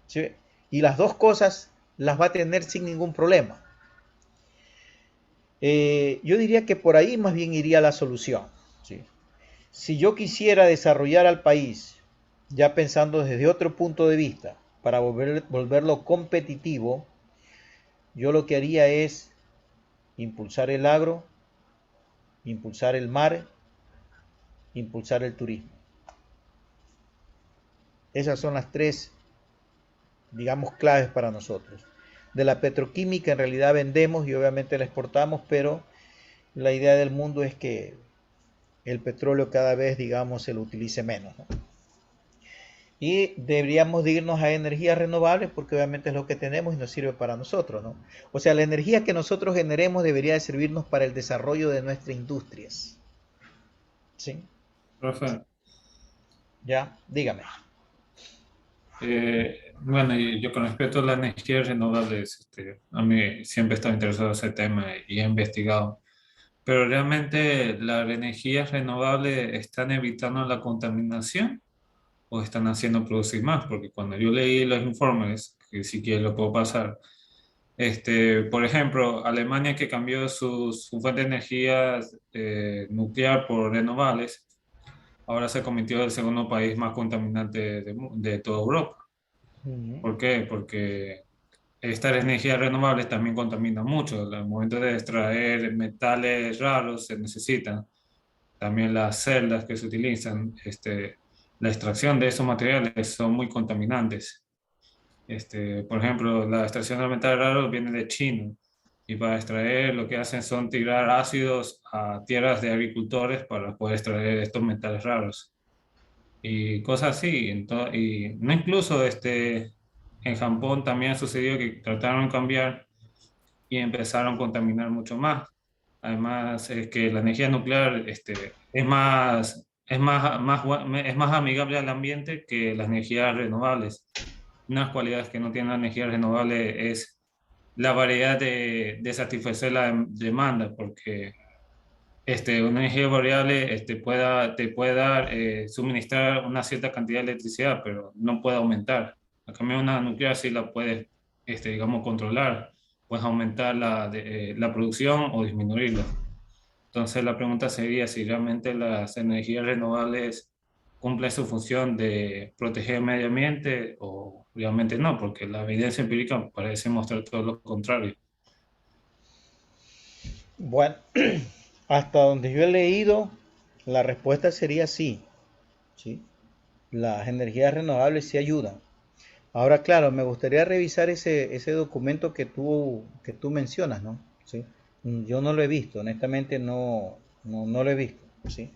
¿sí? Y las dos cosas las va a tener sin ningún problema. Yo diría que por ahí más bien iría la solución, ¿sí? Si yo quisiera desarrollar al país, ya pensando desde otro punto de vista, para volverlo competitivo, yo lo que haría es impulsar el agro, impulsar el mar, impulsar el turismo. Esas son las tres, digamos, claves para nosotros. De la petroquímica en realidad vendemos y obviamente la exportamos, pero la idea del mundo es que el petróleo cada vez, digamos, se lo utilice menos, ¿no? Y deberíamos de irnos a energías renovables porque obviamente es lo que tenemos y nos sirve para nosotros, ¿no? O sea, la energía que nosotros generemos debería de servirnos para el desarrollo de nuestras industrias. ¿Sí? Profe, Ya, dígame. bueno, y yo con respecto a las energías renovables, a mí siempre he estado interesado en ese tema y he investigado. Pero realmente las energías renovables están evitando la contaminación o están haciendo producir más, porque cuando yo leí los informes, que si quieres lo puedo pasar, por ejemplo, Alemania que cambió su fuente de energía nuclear por renovables, ahora se convirtió en el segundo país más contaminante de toda Europa. ¿Por qué? Porque estas energías renovables también contaminan mucho. Al momento de extraer metales raros se necesitan. También las celdas que se utilizan, la extracción de esos materiales son muy contaminantes. Por ejemplo, la extracción de metales raros viene de China y para extraer lo que hacen son tirar ácidos a tierras de agricultores para poder extraer estos metales raros y cosas así. Y no incluso en Japón también sucedió que trataron de cambiar y empezaron a contaminar mucho más. Además, es que la energía nuclear es más amigable al ambiente que las energías renovables. Unas cualidades que no tiene la energía renovable es la variedad de satisfacer la demanda, porque una energía variable te puede dar, suministrar una cierta cantidad de electricidad, pero no puede aumentar. A cambio, una nuclear sí la puedes, digamos, controlar. Puedes aumentar la producción o disminuirla. Entonces, la pregunta sería si realmente las energías renovables cumplen su función de proteger el medio ambiente o realmente no, porque la evidencia empírica parece mostrar todo lo contrario. Bueno, hasta donde yo he leído, la respuesta sería sí, ¿sí? Las energías renovables sí ayudan. Ahora, claro, me gustaría revisar ese documento que tú mencionas, ¿no? ¿Sí? Yo no lo he visto, honestamente no lo he visto, ¿sí?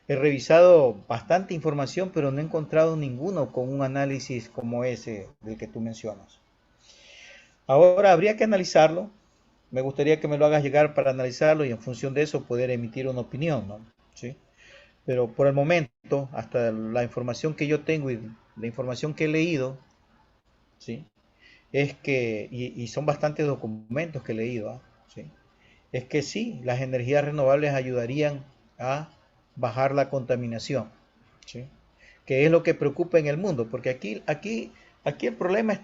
He revisado bastante información, pero no he encontrado ninguno con un análisis como ese del que tú mencionas. Ahora habría que analizarlo. Me gustaría que me lo hagas llegar para analizarlo y en función de eso poder emitir una opinión, ¿no? ¿Sí? Pero por el momento, hasta la información que yo tengo y la información que he leído, ¿sí? Es que, y son bastantes documentos que he leído, ¿eh? ¿Sí? Es que sí, las energías renovables ayudarían a bajar la contaminación, ¿sí? Que es lo que preocupa en el mundo, porque aquí el problema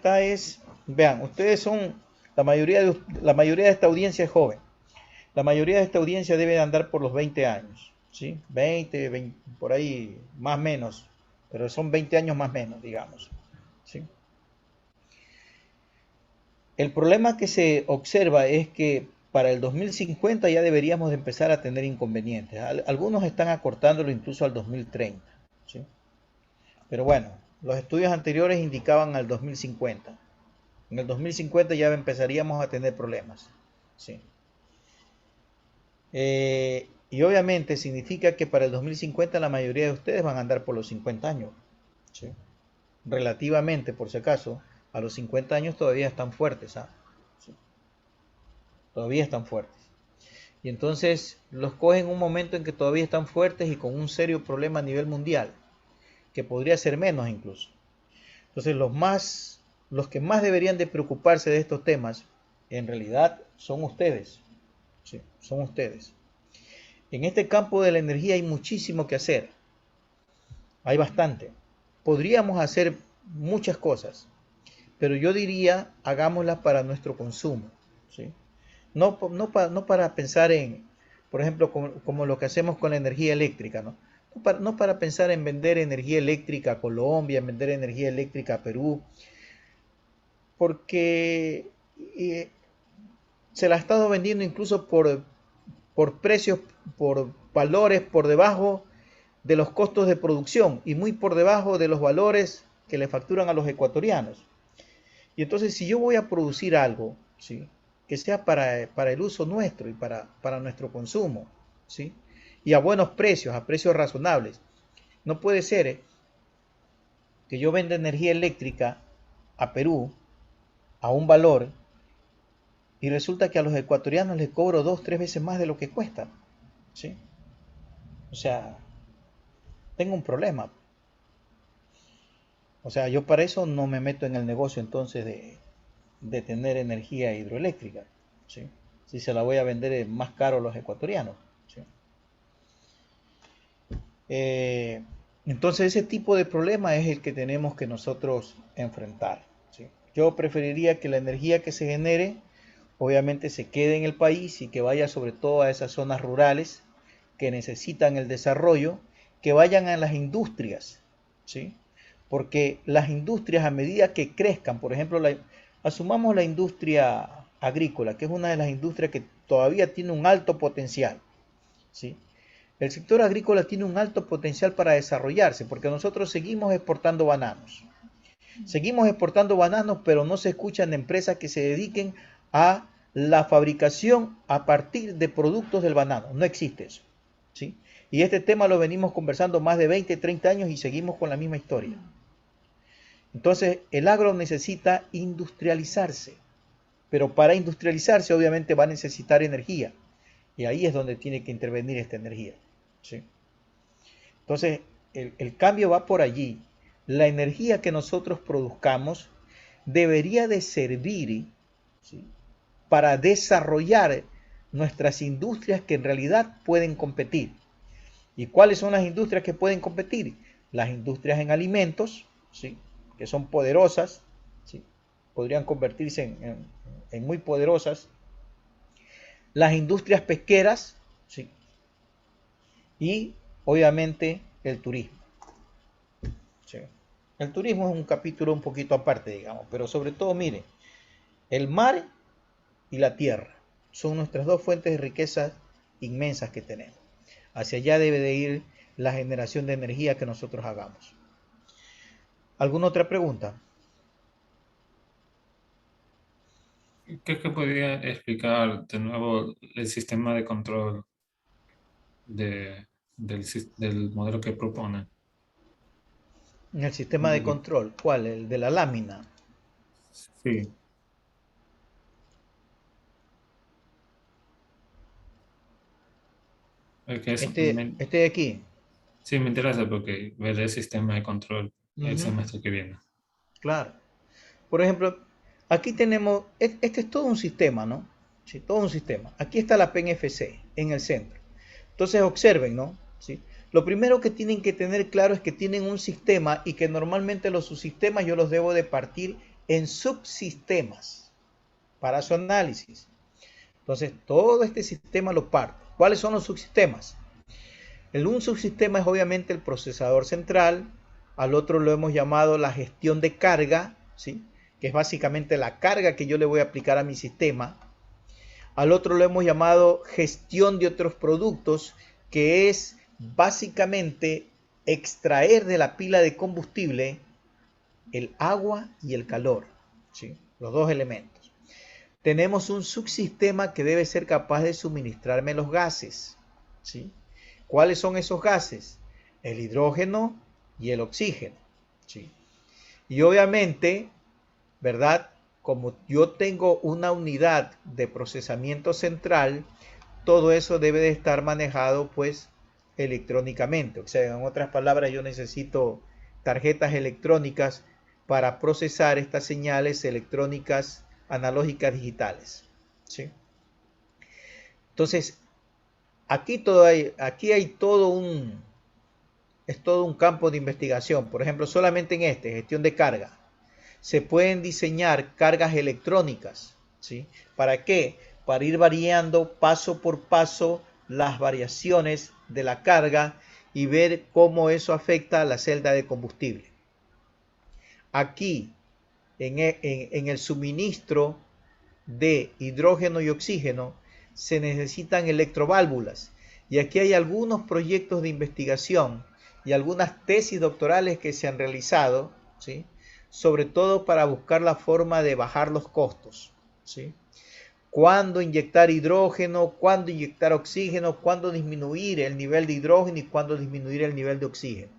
vean, ustedes son, la mayoría de esta audiencia es joven, la mayoría de esta audiencia debe andar por los 20 años, ¿sí? 20, por ahí, más o menos, pero son 20 años más o menos, digamos, ¿sí? El problema que se observa es que para el 2050 ya deberíamos de empezar a tener inconvenientes. Algunos están acortándolo incluso al 2030, ¿sí? Pero bueno, los estudios anteriores indicaban al 2050. En el 2050 ya empezaríamos a tener problemas, ¿sí? Y obviamente significa que para el 2050 la mayoría de ustedes van a andar por los 50 años, ¿sí? Relativamente, por si acaso, a los 50 años todavía están fuertes, ¿ah? ¿Sí? Todavía están fuertes. Y entonces los cogen un momento en que todavía están fuertes y con un serio problema a nivel mundial, que podría ser menos incluso. Entonces los más los que más deberían de preocuparse de estos temas, en realidad son ustedes. Sí, son ustedes. En este campo de la energía hay muchísimo que hacer. Hay bastante. Podríamos hacer muchas cosas, pero yo diría, hagámoslas para nuestro consumo. ¿Sí? No para pensar en, por ejemplo, como lo que hacemos con la energía eléctrica, ¿no? No para pensar en vender energía eléctrica a Colombia, en vender energía eléctrica a Perú, porque se la ha estado vendiendo incluso por precios, por valores por debajo de los costos de producción y muy por debajo de los valores que le facturan a los ecuatorianos. Y entonces, si yo voy a producir algo, ¿sí?, que sea para el uso nuestro y para nuestro consumo, ¿sí?, y a buenos precios, a precios razonables, no puede ser que yo venda energía eléctrica a Perú a un valor y resulta que a los ecuatorianos les cobro 2, 3 veces más de lo que cuesta, ¿sí? O sea, tengo un problema. O sea, yo para eso no me meto en el negocio entonces de tener energía hidroeléctrica, ¿sí?, si se la voy a vender más caro a los ecuatorianos, ¿sí? Entonces ese tipo de problema es el que tenemos que nosotros enfrentar, ¿sí? Yo preferiría que la energía que se genere obviamente se quede en el país y que vaya sobre todo a esas zonas rurales que necesitan el desarrollo, que vayan a las industrias, ¿sí? Porque las industrias, a medida que crezcan, por ejemplo, asumamos la industria agrícola, que es una de las industrias que todavía tiene un alto potencial, ¿sí? El sector agrícola tiene un alto potencial para desarrollarse, porque nosotros seguimos exportando bananos. Seguimos exportando bananos, pero no se escuchan empresas que se dediquen a la fabricación a partir de productos del banano. No existe eso, ¿sí? Y este tema lo venimos conversando más de 20, 30 años y seguimos con la misma historia. Entonces, el agro necesita industrializarse, pero para industrializarse obviamente va a necesitar energía. Y ahí es donde tiene que intervenir esta energía, ¿sí? Entonces, el cambio va por allí. La energía que nosotros produzcamos debería de servir, ¿sí?, para desarrollar nuestras industrias que en realidad pueden competir. ¿Y cuáles son las industrias que pueden competir? Las industrias en alimentos, ¿sí?, que son poderosas, ¿sí?, podrían convertirse en muy poderosas. Las industrias pesqueras, ¿sí?, y obviamente el turismo, ¿sí? El turismo es un capítulo un poquito aparte, digamos, pero sobre todo, miren, el mar y la tierra son nuestras dos fuentes de riqueza inmensas que tenemos. Hacia allá debe de ir la generación de energía que nosotros hagamos. ¿Alguna otra pregunta? ¿Creo que podría explicar de nuevo el sistema de control del modelo que propone? En el sistema de control, ¿cuál? El de la lámina. Sí. Este de aquí. Sí, me interesa porque veré el sistema de control el semestre que viene. Claro. Por ejemplo, aquí tenemos, este es todo un sistema, ¿no? Sí, todo un sistema. Aquí está la PEN-FC en el centro. Entonces observen, ¿no? ¿Sí? Lo primero que tienen que tener claro es que tienen un sistema y que normalmente los subsistemas yo los debo de partir en subsistemas para su análisis. Entonces, todo este sistema lo parto. ¿Cuáles son los subsistemas? Un subsistema es obviamente el procesador central, al otro lo hemos llamado la gestión de carga, ¿sí?, que es básicamente la carga que yo le voy a aplicar a mi sistema. Al otro lo hemos llamado gestión de otros productos, que es básicamente extraer de la pila de combustible el agua y el calor, ¿sí?, los dos elementos. Tenemos un subsistema que debe ser capaz de suministrarme los gases, ¿sí? ¿Cuáles son esos gases? El hidrógeno y el oxígeno, ¿sí? Y obviamente, ¿verdad?, como yo tengo una unidad de procesamiento central, todo eso debe de estar manejado pues electrónicamente. O sea, en otras palabras, yo necesito tarjetas electrónicas para procesar estas señales electrónicas analógicas digitales. ¿Sí? Entonces, aquí hay todo un campo de investigación. Por ejemplo, solamente en gestión de carga, se pueden diseñar cargas electrónicas. ¿Sí? ¿Para qué? Para ir variando paso por paso las variaciones de la carga y ver cómo eso afecta a la celda de combustible. Aquí, en el suministro de hidrógeno y oxígeno, se necesitan electroválvulas. Y aquí hay algunos proyectos de investigación y algunas tesis doctorales que se han realizado, ¿sí? Sobre todo para buscar la forma de bajar los costos. ¿Sí? Cuándo inyectar hidrógeno, cuándo inyectar oxígeno, cuándo disminuir el nivel de hidrógeno y cuándo disminuir el nivel de oxígeno.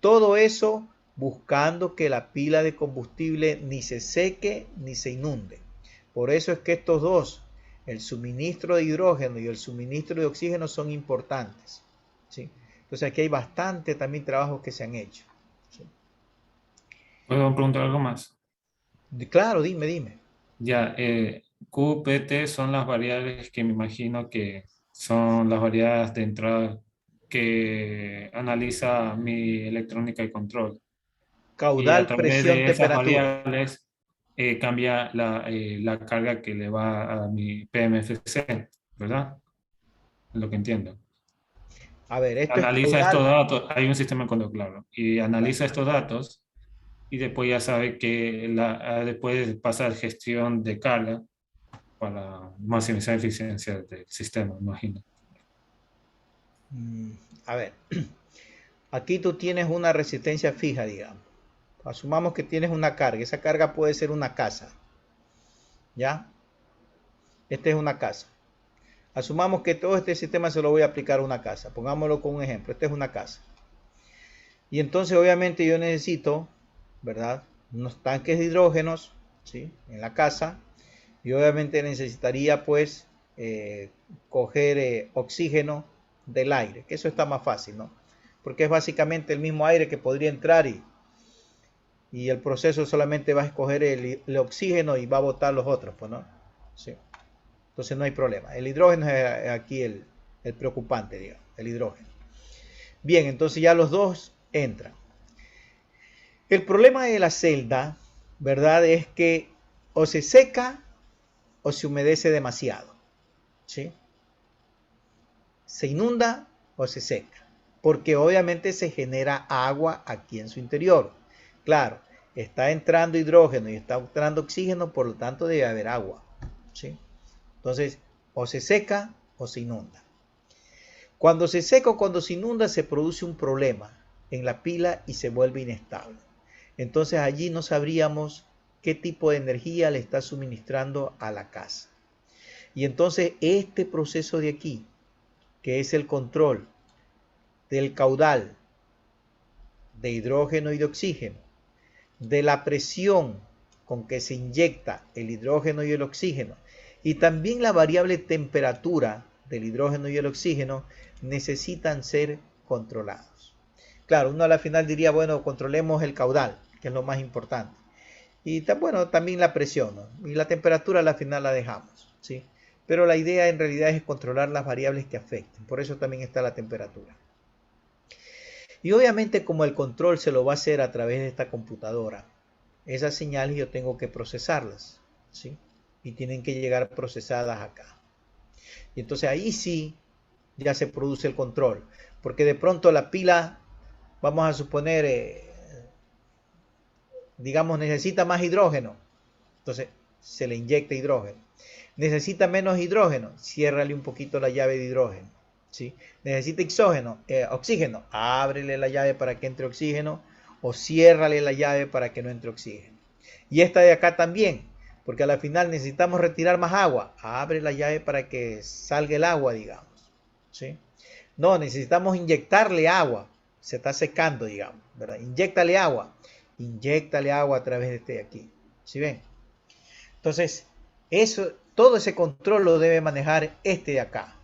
Todo eso buscando que la pila de combustible ni se seque ni se inunde. Por eso es que estos dos, el suministro de hidrógeno y el suministro de oxígeno, son importantes. ¿Sí? Entonces aquí hay bastante también trabajos que se han hecho. ¿Sí? ¿Puedo preguntar algo más? Claro, dime. Ya, Q, P, T son las variables que me imagino que son las variables de entrada que analiza mi electrónica y control. Caudal, y a través presión, de esas temperatura. variables cambia la carga que le va a mi PMFC, ¿verdad? Es lo que entiendo. A ver, esto es Analiza caudal. estos datos, hay un sistema de control, claro, y analiza estos datos y después ya sabe que después pasa a gestión de carga para maximizar la eficiencia del sistema, imagino. A ver, aquí tú tienes una resistencia fija, digamos. Asumamos que tienes una carga. Esa carga puede ser una casa. ¿Ya? Esta es una casa. Asumamos que todo este sistema se lo voy a aplicar a una casa. Pongámoslo con un ejemplo. Esta es una casa. Y entonces obviamente yo necesito, ¿verdad?, unos tanques de hidrógenos, ¿sí?, en la casa. Y obviamente necesitaría pues coger oxígeno del aire. Que eso está más fácil, ¿no? Porque es básicamente el mismo aire que podría entrar y el proceso solamente va a escoger el oxígeno y va a botar los otros, pues, ¿no? Sí. Entonces no hay problema. El hidrógeno es aquí el preocupante, digamos, el hidrógeno. Bien, entonces ya los dos entran. El problema de la celda, ¿verdad?, es que o se seca o se humedece demasiado. ¿Sí? Se inunda o se seca. Porque obviamente se genera agua aquí en su interior. Claro, está entrando hidrógeno y está entrando oxígeno, por lo tanto debe haber agua. ¿Sí? Entonces, o se seca o se inunda. Cuando se seca o cuando se inunda, se produce un problema en la pila y se vuelve inestable. Entonces allí no sabríamos qué tipo de energía le está suministrando a la casa. Y entonces este proceso de aquí, que es el control del caudal de hidrógeno y de oxígeno, de la presión con que se inyecta el hidrógeno y el oxígeno, y también la variable temperatura del hidrógeno y el oxígeno, necesitan ser controlados. Claro, uno a la final diría, bueno, controlemos el caudal, que es lo más importante. Y bueno, también la presión, ¿no? Y la temperatura a la final la dejamos, ¿sí? Pero la idea en realidad es controlar las variables que afecten. Por eso también está la temperatura. Y obviamente como el control se lo va a hacer a través de esta computadora, esas señales yo tengo que procesarlas, ¿sí? Y tienen que llegar procesadas acá. Y entonces ahí sí ya se produce el control. Porque de pronto la pila, vamos a suponer, digamos, necesita más hidrógeno. Entonces se le inyecta hidrógeno. Necesita menos hidrógeno, ciérrale un poquito la llave de hidrógeno. ¿Sí? Necesita oxígeno, ábrele la llave para que entre oxígeno o ciérrale la llave para que no entre oxígeno. Y esta de acá también, porque a la final necesitamos retirar más agua, abre la llave para que salga el agua, digamos. ¿Sí? No, necesitamos inyectarle agua, se está secando, digamos, ¿verdad? Inyéctale agua a través de este de aquí. ¿Sí ven? Entonces, todo ese control lo debe manejar este de acá.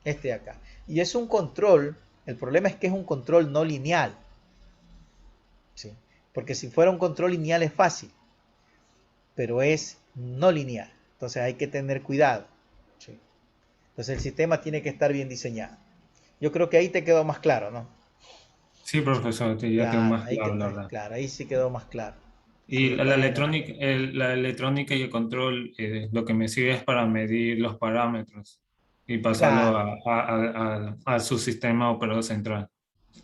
Este de acá. Y es un control, el problema es que es un control no lineal. ¿Sí? Porque si fuera un control lineal es fácil, pero es no lineal. Entonces hay que tener cuidado. ¿Sí? Entonces el sistema tiene que estar bien diseñado. Yo creo que ahí te quedó más claro, ¿no? Sí, profesor, ya tengo Claro, más claro, la verdad. claro, ahí sí quedó más claro. Y Sí, la bueno. electrónica, la electrónica y el control, lo que me sirve es para medir los parámetros y pasarlo Claro, a su sistema operador central.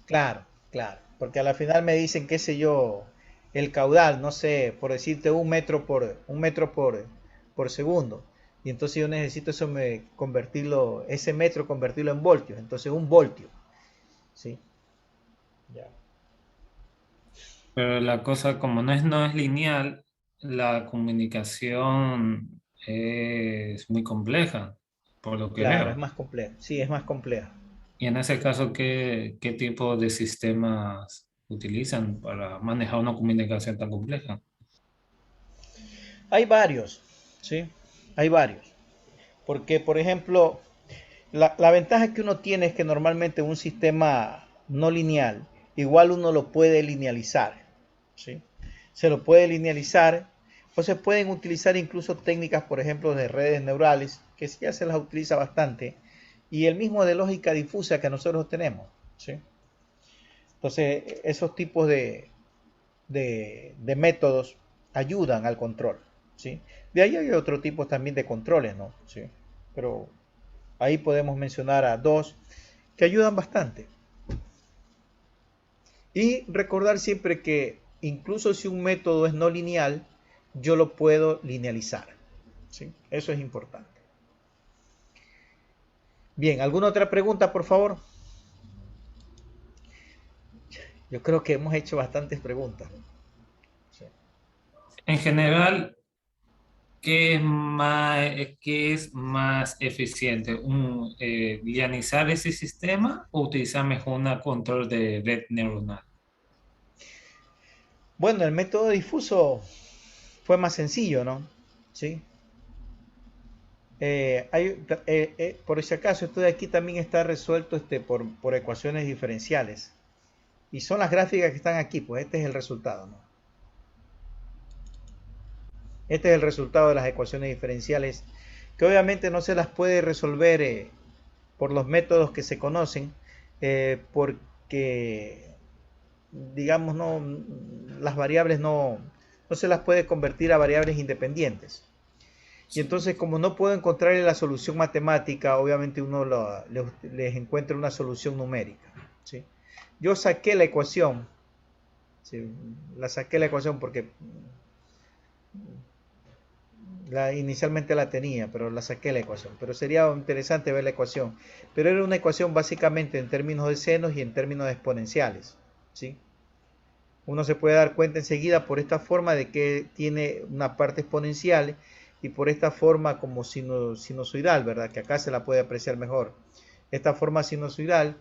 claro, claro. Porque a la final me dicen, qué sé yo, el caudal, no sé, por decirte un metro por segundo. Y entonces yo necesito ese metro convertirlo en voltios. Entonces 1 voltio. ¿Sí? Ya. Pero la cosa, como no es lineal, la comunicación es muy compleja, por lo que Claro, es veo. más complejo. Sí, es más complejo. Y en ese caso, ¿qué tipo de sistemas utilizan para manejar una comunicación tan compleja? Hay varios, ¿sí? Hay varios. Porque, por ejemplo, la ventaja que uno tiene es que normalmente un sistema no lineal, igual uno lo puede linealizar, ¿sí? Se lo puede linealizar o se pueden utilizar incluso técnicas, por ejemplo, de redes neurales, que ya se las utiliza bastante, y el mismo de lógica difusa que nosotros tenemos, ¿sí? Entonces, esos tipos de métodos ayudan al control, ¿sí? De ahí hay otro tipo también de controles, ¿no? Sí. Pero ahí podemos mencionar a dos que ayudan bastante. Y recordar siempre que incluso si un método es no lineal, yo lo puedo linealizar, ¿sí? Eso es importante. Bien, ¿alguna otra pregunta, por favor? Yo creo que hemos hecho bastantes preguntas. Sí. En general, ¿qué es más eficiente? ¿Linealizar ese sistema o utilizar mejor un control de red neuronal? Bueno, el método difuso fue más sencillo, ¿no? Sí. Por si acaso, esto de aquí también está resuelto por ecuaciones diferenciales. Y son las gráficas que están aquí, pues este es el resultado, ¿no? Este es el resultado de las ecuaciones diferenciales, que obviamente no se las puede resolver por los métodos que se conocen, porque, digamos, no, las variables no se las puede convertir a variables independientes. Y entonces, como no puedo encontrar la solución matemática, obviamente uno les encuentra una solución numérica, ¿sí? Yo saqué la ecuación, ¿sí? La saqué la ecuación porque inicialmente la tenía, pero la saqué la ecuación. Pero sería interesante ver la ecuación. Pero era una ecuación básicamente en términos de senos y en términos de exponenciales, ¿sí? Uno se puede dar cuenta enseguida por esta forma de que tiene una parte exponencial y por esta forma como sinusoidal, ¿verdad? Que acá se la puede apreciar mejor. Esta forma sinusoidal,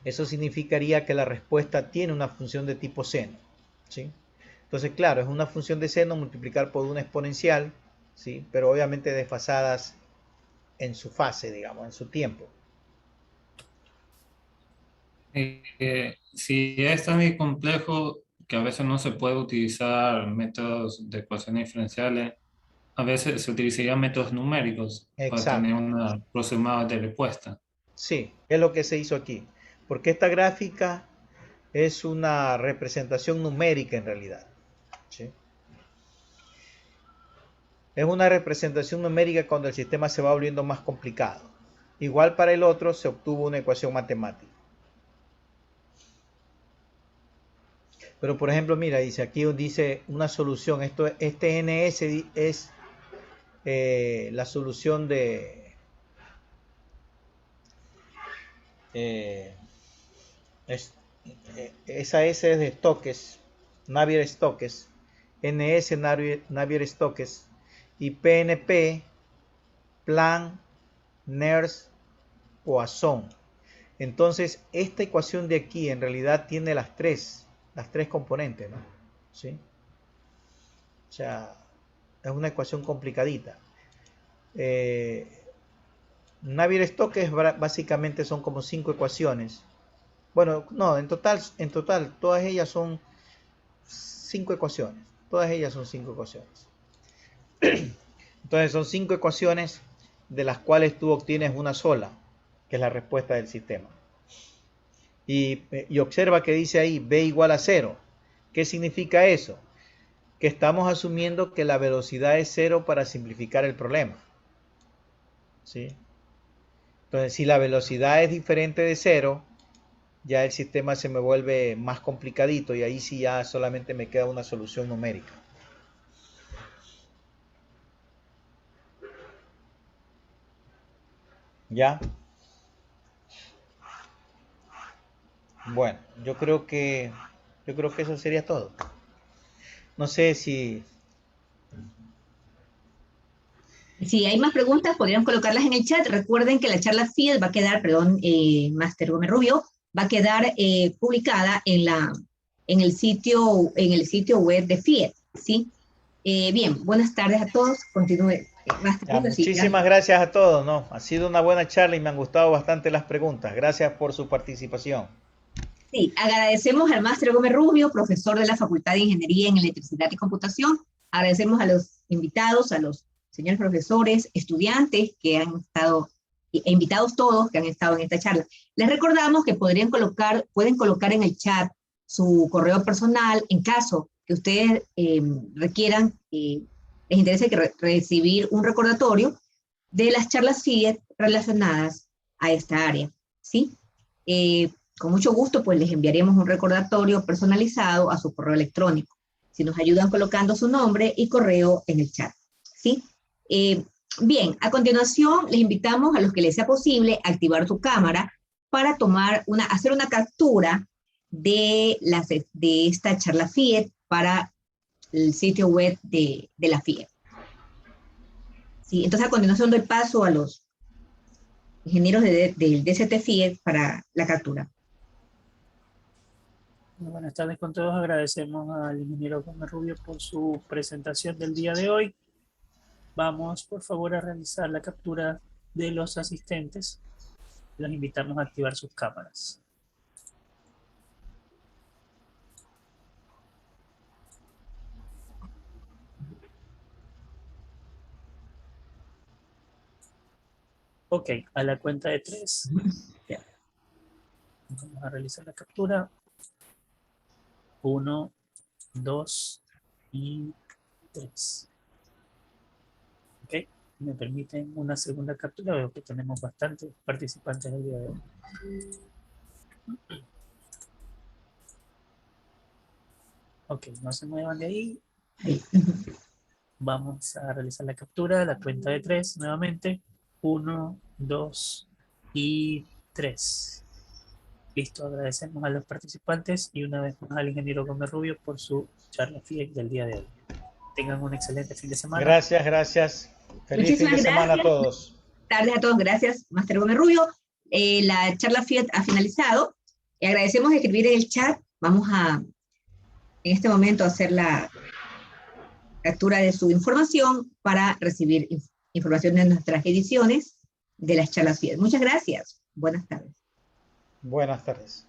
eso significaría que la respuesta tiene una función de tipo seno, ¿sí? Entonces, claro, es una función de seno multiplicar por una exponencial, ¿sí? Pero obviamente desfasadas en su fase, digamos, en su tiempo. Si es tan complejo que a veces no se puede utilizar métodos de ecuaciones diferenciales, a veces se utilizarían métodos numéricos para tener Exacto. una aproximada de respuesta. Sí, es lo que se hizo aquí. Porque esta gráfica es una representación numérica en realidad, ¿sí? Es una representación numérica cuando el sistema se va volviendo más complicado. Igual para el otro se obtuvo una ecuación matemática. Pero por ejemplo, mira, dice una solución. Este NS es la solución de esa S es de Stokes, Navier-Stokes, NS Navier-Stokes y PNP, Plan, Nernst, Poisson. Entonces, esta ecuación de aquí en realidad tiene las tres componentes, ¿no? ¿Sí? O sea, es una ecuación complicadita. Navier-Stokes básicamente son como 5 ecuaciones. Bueno, no, en total, todas ellas son 5 ecuaciones. Todas ellas son 5 ecuaciones. Entonces son 5 ecuaciones de las cuales tú obtienes una sola, que es la respuesta del sistema. Y observa que dice ahí B igual a 0. ¿Qué significa eso? Que estamos asumiendo que la velocidad es 0 para simplificar el problema. ¿Sí? Entonces, si la velocidad es diferente de 0, ya el sistema se me vuelve más complicadito y ahí sí ya solamente me queda una solución numérica. ¿Ya? Bueno, yo creo que eso sería todo. No sé si... Si hay más preguntas, podrían colocarlas en el chat. Recuerden que la charla FIED va a quedar, Máster Gómez Rubio, va a quedar publicada en el sitio web de FIED, ¿sí? Bien, buenas tardes a todos. Continúe. Ya, muchísimas gracias a todos, ¿no? Ha sido una buena charla y me han gustado bastante las preguntas. Gracias por su participación. Sí, agradecemos al Máster Gómez Rubio, profesor de la Facultad de Ingeniería en Electricidad y Computación. Agradecemos a los invitados, a los señores profesores, estudiantes que han estado, e invitados todos que han estado en esta charla. Les recordamos que pueden colocar en el chat su correo personal en caso que ustedes requieran, les interese recibir un recordatorio de las charlas FIED relacionadas a esta área, ¿sí? Con mucho gusto, pues les enviaremos un recordatorio personalizado a su correo electrónico, si nos ayudan colocando su nombre y correo en el chat, ¿sí? Bien, a continuación les invitamos a los que les sea posible activar su cámara para hacer una captura de esta charla FIED para el sitio web de la FIED. ¿Sí? Entonces a continuación doy paso a los ingenieros del DCT FIED para la captura. Buenas tardes con todos. Agradecemos al ingeniero Gómez Rubio por su presentación del día de hoy. Vamos, por favor, a realizar la captura de los asistentes. Los invitamos a activar sus cámaras. Ok, a la cuenta de 3. Ya. Vamos a realizar la captura. 1, 2 y 3. Ok, me permiten una segunda captura. Veo que tenemos bastantes participantes el día de hoy. Ok, no se muevan de ahí. Vamos a realizar la captura, la cuenta de 3 nuevamente. 1, 2 y 3. Listo, agradecemos a los participantes y una vez más al ingeniero Gómez Rubio por su charla FIED del día de hoy. Tengan un excelente fin de semana. Gracias, gracias. Feliz fin de semana a todos. Tardes a todos, gracias, Máster Gómez Rubio. La charla FIED ha finalizado. Agradecemos escribir en el chat. Vamos a, en este momento, hacer la captura de su información para recibir información de nuestras ediciones de las charlas FIED. Muchas gracias. Buenas tardes. Buenas tardes.